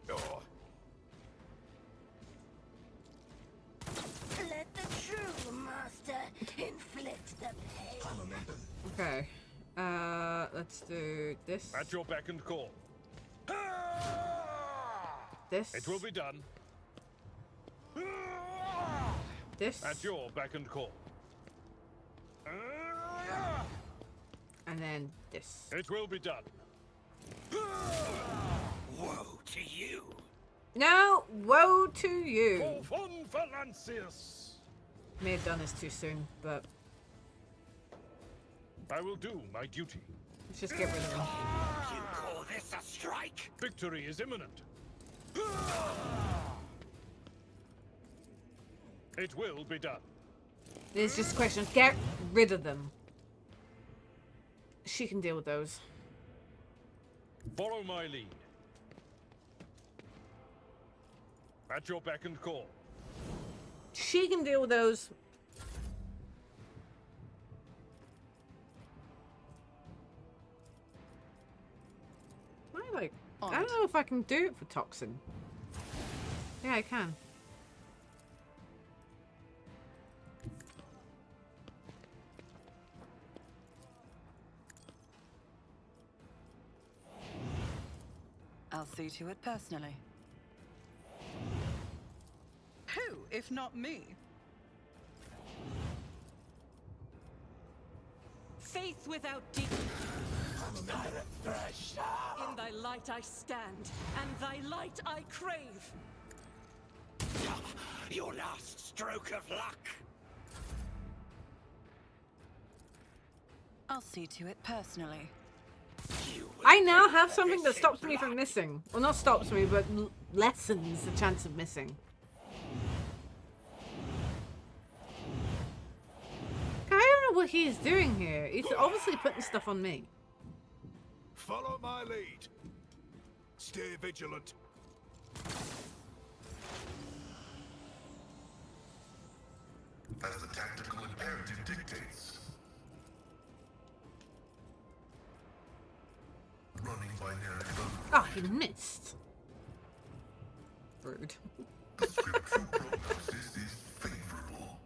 Oh. Let the true master inflict the pain. Okay. Let's do this. At your beck and call. This. It will be done. This. At your beck and call. And then this. It will be done. Woe to you! No, woe to you. For fun for Lancius! May have done this too soon, but I will do my duty. let's just get rid of him. You call this a strike? Victory is imminent. It will be done. It's just a question of get rid of them. She can deal with those. Follow my lead. At your beck and call. She can deal with those. I don't know if I can do it for Toxin. Yeah, I can. I'll see to it personally. Who, if not me? Faith without deep. In thy light I stand, and thy light I crave. Your last stroke of luck. I'll see to it personally. You will I now pay have for something that this stops in me from blood. missing. Well, not stops me, but lessens the chance of missing. I don't know what he's doing here. He's obviously putting stuff on me. Follow my lead. Stay vigilant. As the tactical imperative dictates. Running binary focus. Oh, he missed. Rude. The scriptural prognosis is favorable.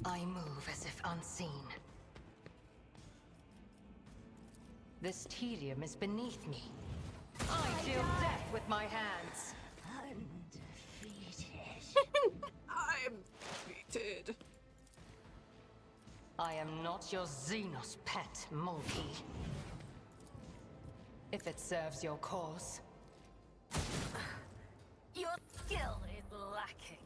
I move as if unseen. This tedium is beneath me. I deal death with my hands. Undefeated. I'm defeated. I am not your Xenos pet, monkey. If it serves your cause. Your skill is lacking.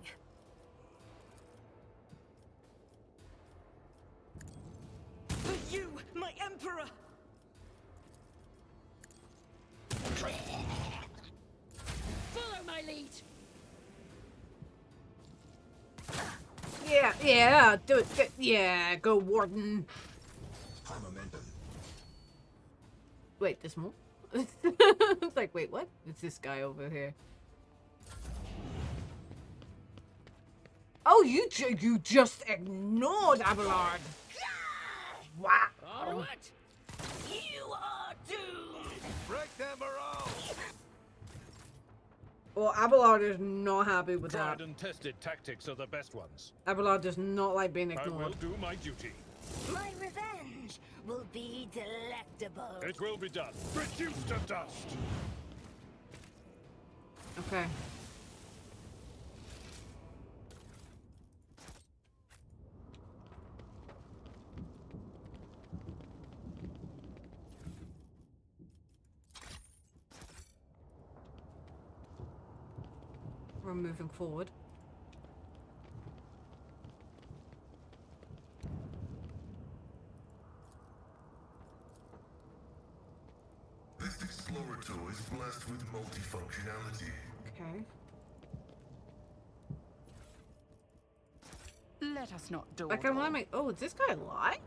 For you, my emperor! Follow my lead! Yeah, do it. Yeah, go Warden. Wait, there's more? It's like, wait, what? It's this guy over here. Oh, you just ignored Abelard. Wow. All right. You are doomed! Break them morale. Well, Abelard is not happy with that. Tried and tested tactics are the best ones. Abelard does not like being I will ignored. do my duty. My revenge will be delectable. It will be done. Reduced to dust. Okay. We're moving forward. This explorator is blessed with multifunctionality. Okay. Let us not dawdle. Like, I want to make. Oh, is this guy lie?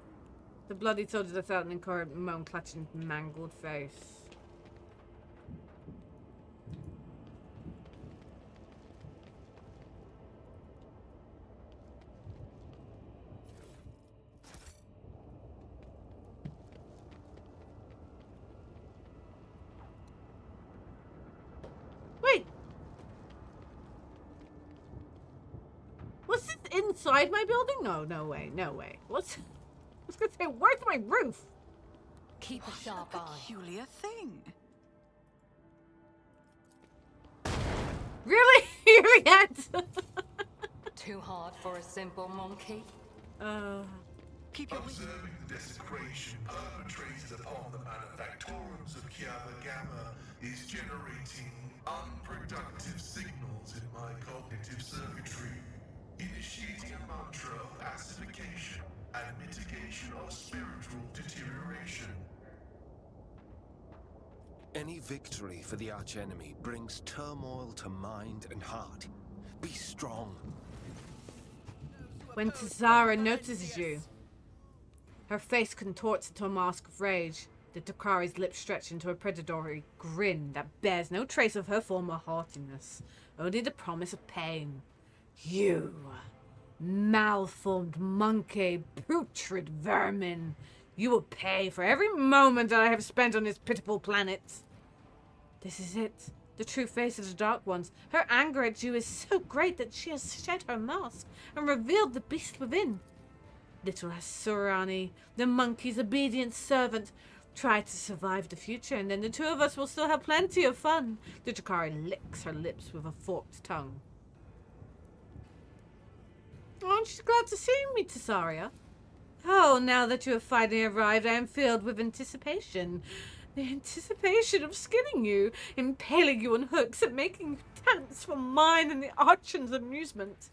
The bloody soldier without an incoherent moan clutching his mangled face. Wait! What's this inside my building? No, no way, no way. What's... I was gonna say, where's my roof? Keep a sharp eye. Peculiar thing. Really? You really had to? too hard for a simple monkey? Keep your Observing the desecration perpetrated upon the manufactorums of Kiava Gamma is generating unproductive signals in my cognitive circuitry, initiating a mantra of pacification and mitigation of spiritual deterioration. Any victory for the archenemy brings turmoil to mind and heart. Be strong. When Tazara notices you, her face contorts into a mask of rage. The Drakari's lips stretch into a predatory grin that bears no trace of her former haughtiness, only the promise of pain. You, malformed monkey, putrid vermin, you will pay for every moment that I have spent on this pitiful planet. This is it, the true face of the Dark Ones. Her anger at you is so great that she has shed her mask and revealed the beast within. Little Asurani, the monkey's obedient servant, try to survive the future, and then the two of us will still have plenty of fun. The Drakari licks her lips with a forked tongue. Aren't you glad to see me, Tessaria? Oh, now that you have finally arrived, I am filled with anticipation. The anticipation of skinning you, impaling you on hooks, and making you dance for mine and the Archon's amusement.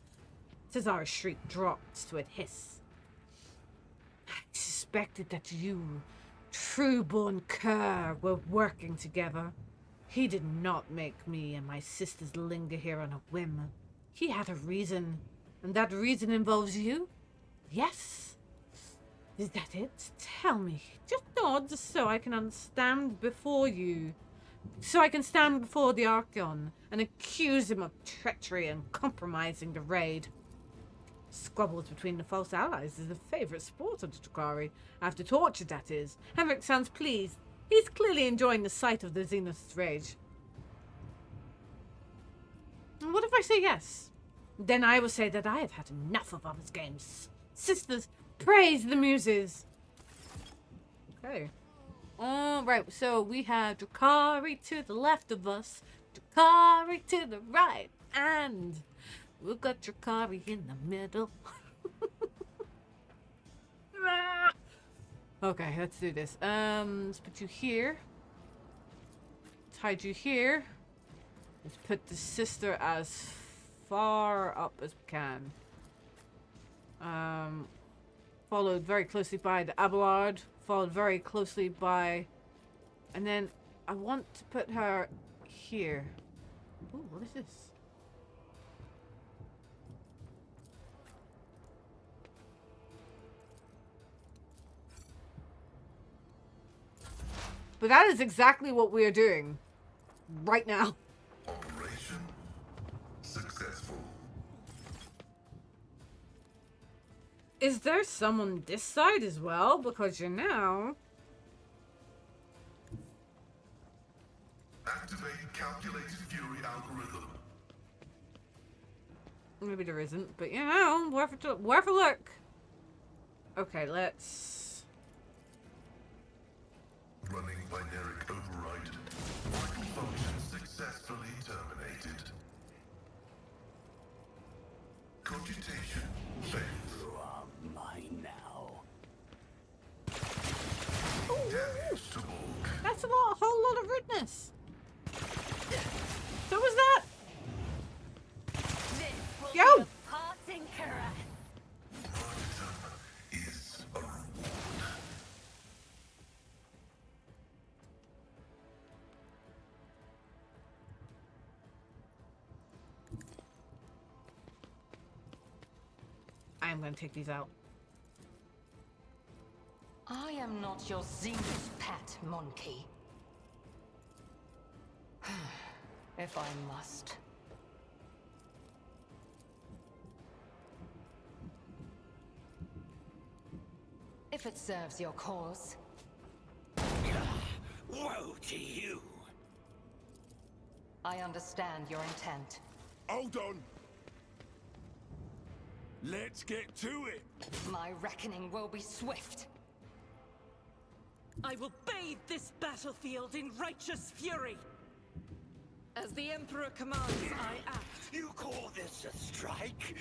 Tessaria's shriek dropped to a hiss. I suspected that you, true-born cur, were working together. He did not make me and my sisters linger here on a whim. He had a reason, and that reason involves you? Yes? Is that it? Tell me. Just nod so I can stand before you. So I can stand before the Archon and accuse him of treachery and compromising the raid. Squabbles between the false allies is a favourite sport of the Drakari. After torture, that is. Henrik sounds pleased. He's clearly enjoying the sight of the Xenost's rage. And what if I say yes? Then I will say that I have had enough of others' games. Sisters, praise the muses. Okay. Alright, so we have Drakari to the left of us, Drakari to the right, and we've got Drakari in the middle. Okay, let's do this. Let's put you here. Let's hide you here. Let's put the sister as far up as we can. Followed very closely by the Abelard. Followed very closely by... And then I want to put her here. Ooh, what is this? But that is exactly what we are doing right now. Operation successful. Is there someone this side as well? Because you're now... Activate calculated fury algorithm. Maybe there isn't, but you know, worth a look. Okay, let's... Running binaric override. Vital function successfully terminated. Cogitation failed. You are mine now. Damage to Borg. That's a whole lot of rudeness. So was that? Yo! Parting caress. Martyrdom is a reward. I am going to take these out. I am not your Xenos pet, monkey. If I must. If it serves your cause. Woe to you! I understand your intent. Hold on. Let's get to it. My reckoning will be swift. I will bathe this battlefield in righteous fury. As the Emperor commands, I act. You call this a strike?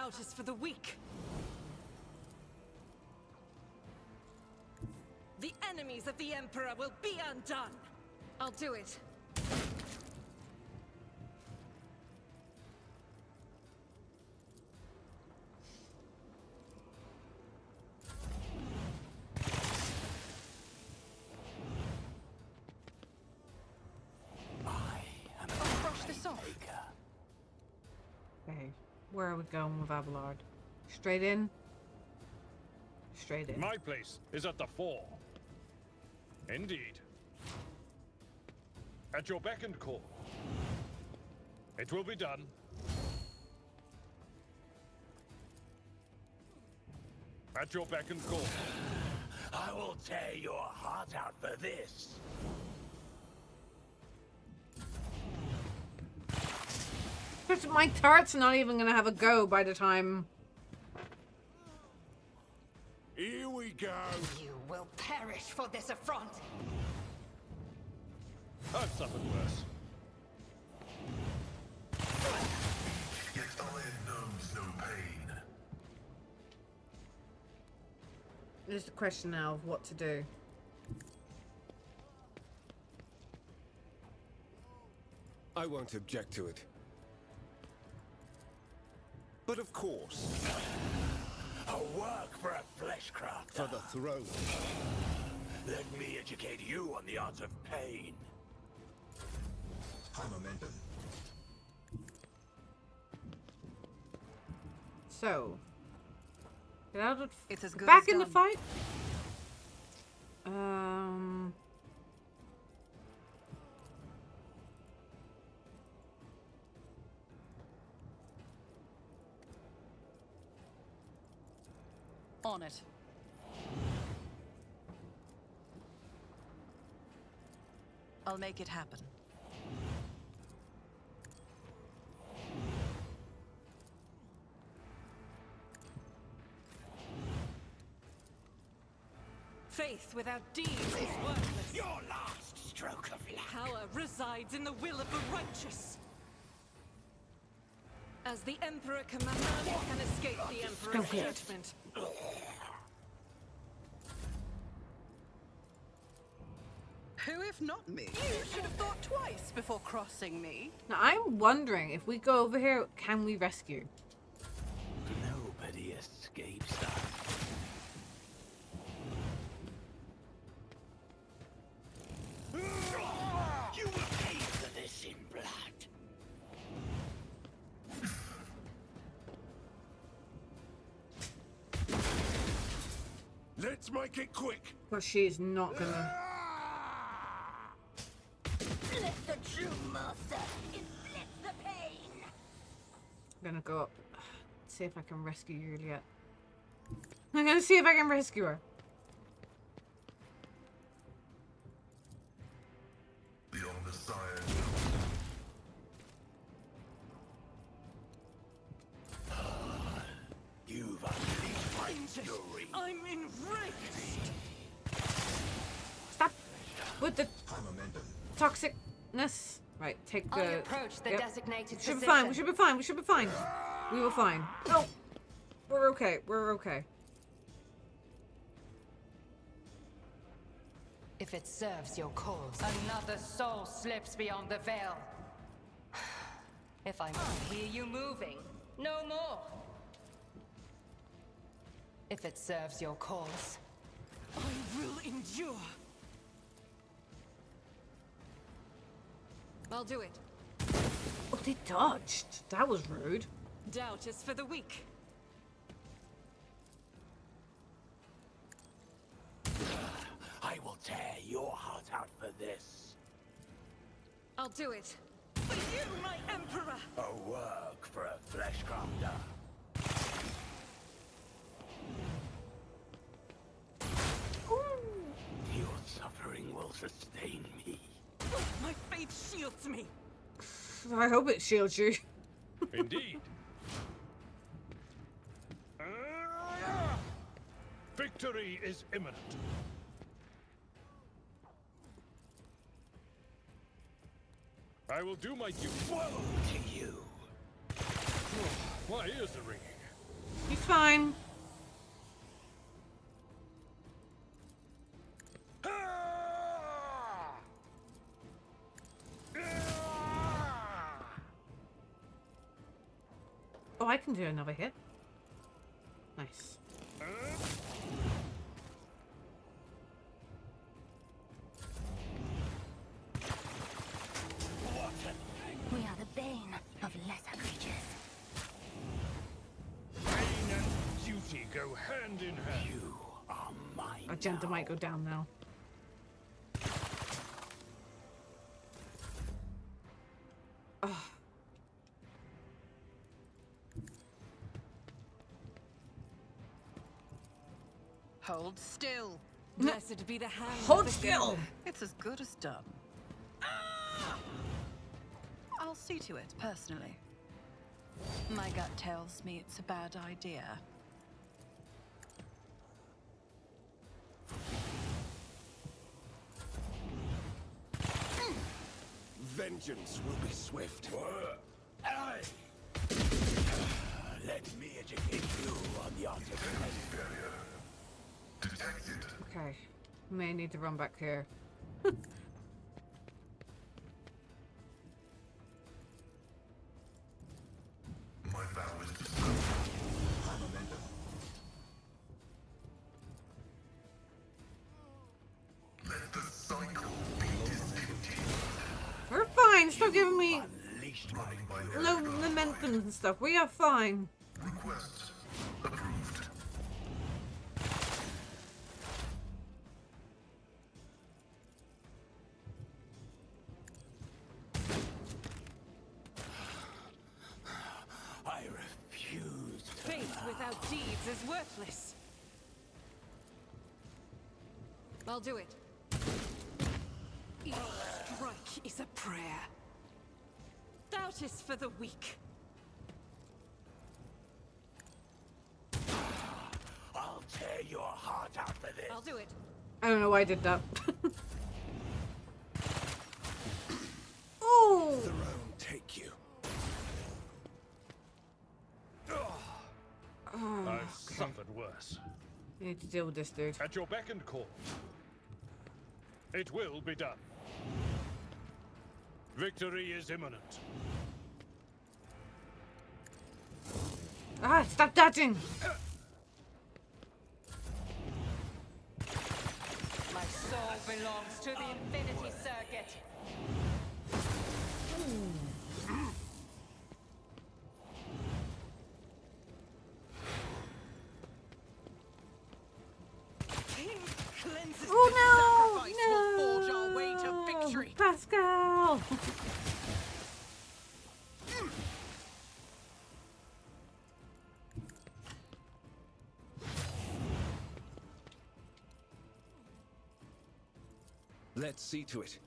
Doubt is for the weak. The enemies of the Emperor will be undone. I'll do it. Okay, where are we going with Abelard? Straight in? Straight in. My place is at the fore. Indeed. At your beck and call. It will be done. At your beck and call. I will tear your heart out for this. My turret's not even gonna have a go by the time. Here we go. You will perish for this affront. I've suffered worse. Yet iron knows no pain. There's the question now of what to do. I won't object to it. But of course, A work for a flesh crafter. for the throne. Let me educate you on the art of pain. High momentum. So, get out of It's as good back as in the done. fight. On it. I'll make it happen. Faith without deeds is worthless. Your last stroke of luck. Power resides in the will of the righteous. As the Emperor commands, none can escape the Emperor's judgment. Who if not me? You should have thought twice before crossing me. Now I'm wondering if we go over here, can we rescue? Nobody escapes that. You will pay for this in blood. Let's make it quick. But she's not gonna. Let the true master inflict the pain. I'm gonna go up. See if I can rescue Juliet. I'm gonna see if I can rescue her. Beyond the sire. You've unleashed my fury. I'm enraged. Stop with the High momentum. toxicness. Right, take I the. approach the yep. designated Should position. be fine. We should be fine. We should be fine. We were fine. No, we're okay. We're okay. If it serves your cause, another soul slips beyond the veil. If I must hear you moving, no more. If it serves your cause, I will endure. I'll do it. Oh, they dodged. That was rude. Doubt is for the weak. I will tear your heart out for this. I'll do it. For you, my Emperor! A work for a flesh crafter. Your suffering will sustain me. My faith shields me. I hope it shields you. Indeed. Victory is imminent. I will do my duty. Woe to you. My ears are ringing. He's fine. Oh, I can do another hit. Nice. We are the bane of lesser creatures. Pain and duty go hand in hand. You are mine. Agenda might go down now. Oh. Hold still. Blessed be the hand. Hold still. It's as good as done. I'll see to it, personally. My gut tells me it's a bad idea. Vengeance will be swift. Let me educate you on the art of Barrier detected. Okay. May need to run back here. My vow is to serve. Let the cycle be discontinued. We're fine. Stop giving me Running by low momentum and stuff. We are fine. request approved. I refuse. Faith without deeds is worthless. I'll do it. Each strike is a prayer. Doubt is for the weak. I'll tear your heart out for this. I'll do it. I don't know why I did that. Oh! The Throne take you. I've suffered worse. You need to deal with this dude. At your beck and call. It will be done. Victory is imminent. Ah, stop dodging! My soul belongs to the Infinity Circuit. Cleanses Oh this no! sacrifice will forge our way to victory. Pascal! Let's see to it.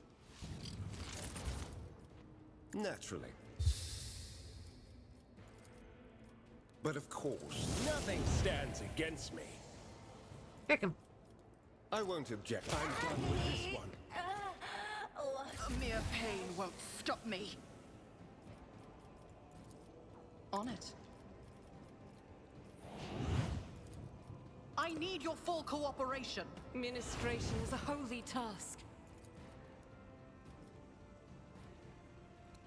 Naturally. But of course, nothing stands against me. Pick him. I won't object. I'm done with this one. A mere pain won't stop me. On it. I need your full cooperation. Ministration is a holy task.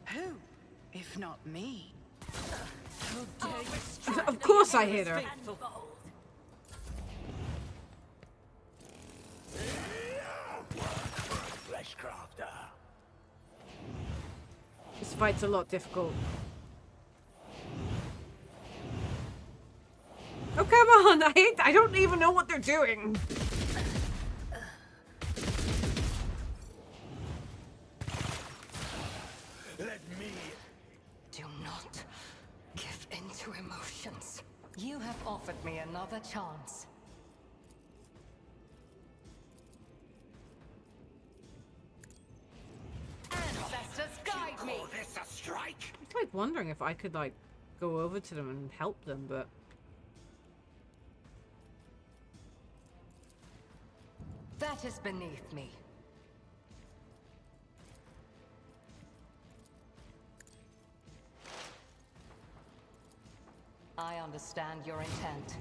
Who, if not me? How dare you strike Of course I the hit her. faithful. Fleshcrafter. This fight's a lot difficult. Oh, come on! I don't even know what they're doing. Let me. Do not give in to emotions. You have offered me another chance. Ancestors, guide me! Call this a strike? I was like wondering if I could like go over to them and help them, but That is beneath me. I understand your intent.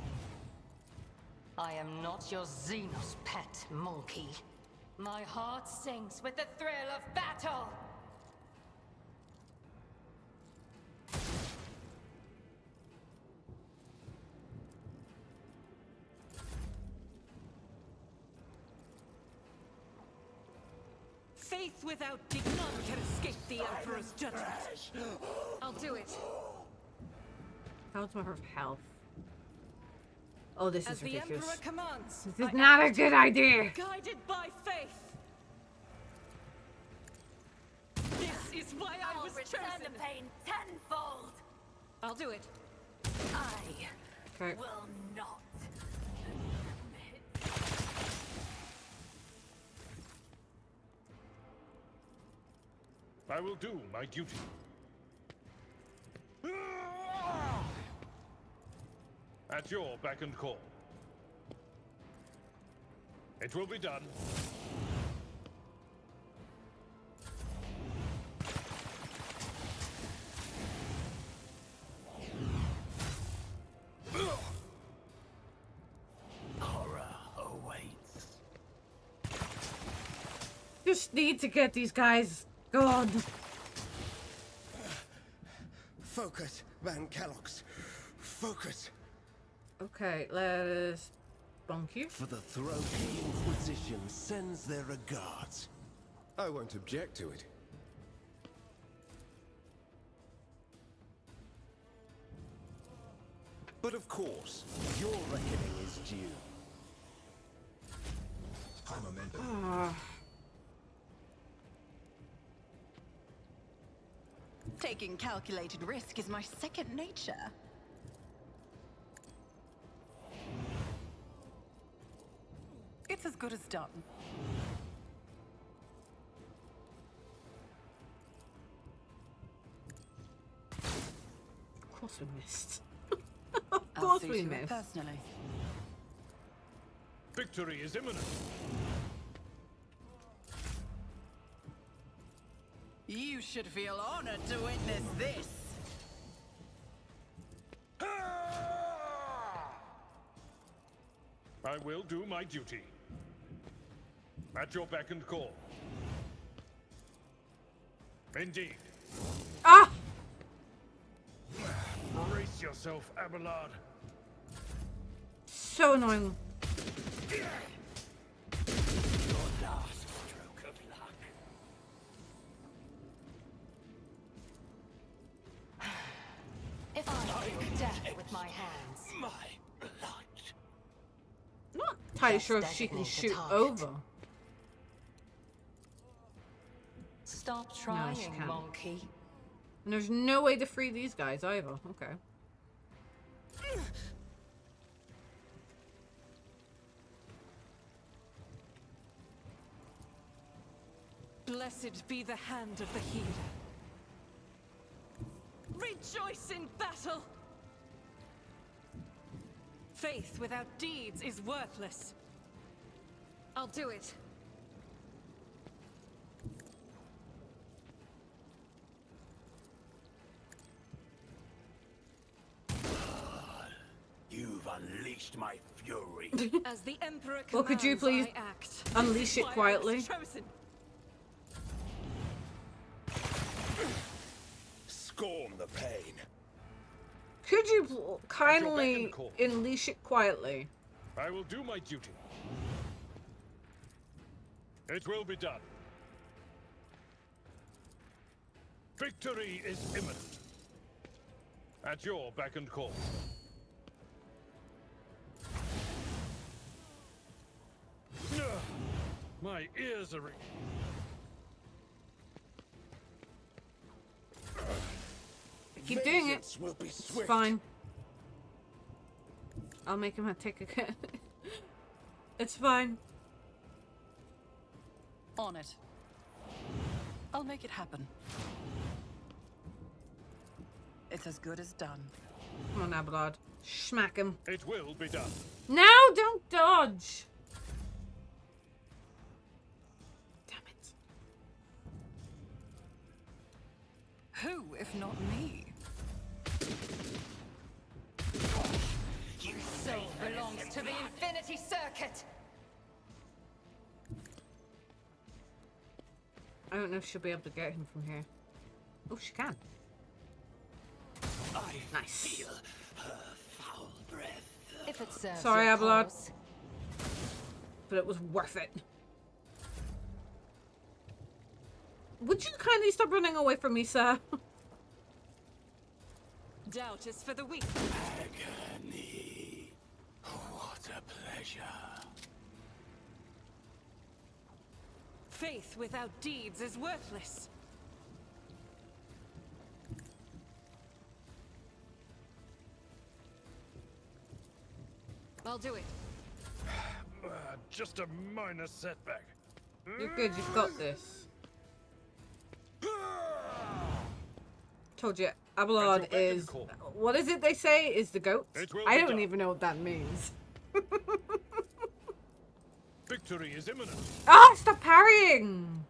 I am not your Xenos pet, monkey. My heart sings with the thrill of battle! Faith without none can escape the Emperor's judgment. I'll do it. How's my health? Oh, this As is the ridiculous. Emperor commands. This is I not a act, good idea. Guided by faith. This is why I was return chosen. the pain tenfold. I'll do it. I Okay. will not. I will do my duty. At your beck and call. It will be done. Horror awaits. Just need to get these guys gone. Focus, Van Kellogg's. Focus. Okay, let us bonk you. For the throne, the Inquisition sends their regards. I won't object to it. But of course, your reckoning is due. Taking calculated risk is my second nature. It's as good as done. Of course we missed. Of I'll course see we to it missed. personally. Victory is imminent. You should feel honored to witness this. I will do my duty. At your beck and call. Indeed. Ah! Brace yourself, Abelard. So annoying. Your last stroke of luck. If I deal death with my hands, My blood. I'm not entirely sure if Just she can designate the shoot target. over. stop she trying, can't. monkey. And there's no way to free these guys either. Okay. Blessed be the hand of the healer. Rejoice in battle! Faith without deeds is worthless. I'll do it. You've unleashed my fury. As the Emperor commands, Well, could you please I act. unleash it Why I was quietly? chosen. Scorn the pain. Could you kindly and call. unleash it quietly? I will do my duty. It will be done. Victory is imminent. At your beck and call. Ugh, my ears are ringing. Keep doing it. Vengeance will be It's swift. fine. I'll make him take a It's fine. On it. I'll make it happen. It's as good as done. Come on, Abelard. Smack him. It will be done. No, don't dodge. Damn it. Who, if not me? to the Infinity Circuit! I don't know if she'll be able to get him from here. Oh, she can. Nice. Feel her foul breath. If it serves Sorry, your Abelard. cause. But it was worth it. Would you kindly stop running away from me, sir? Doubt is for the weak. Agony. What a pleasure. Faith without deeds is worthless. I'll do it. Just a minor setback. You're good, you've got this. Told you, Abelard That's your beck and is... call. What is it they say is the goat? It will I be don't done. even know what that means. Victory is imminent. Ah, stop parrying!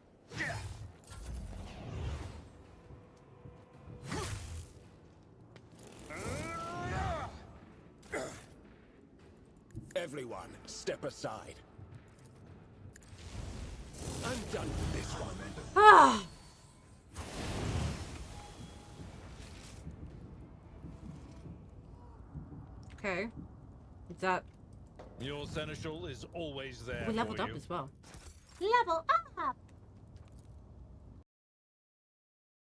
Everyone, step aside. I'm done with this one. Ah! Okay. Is that... Your seneschal is always there. We leveled for up you. as well. Level up!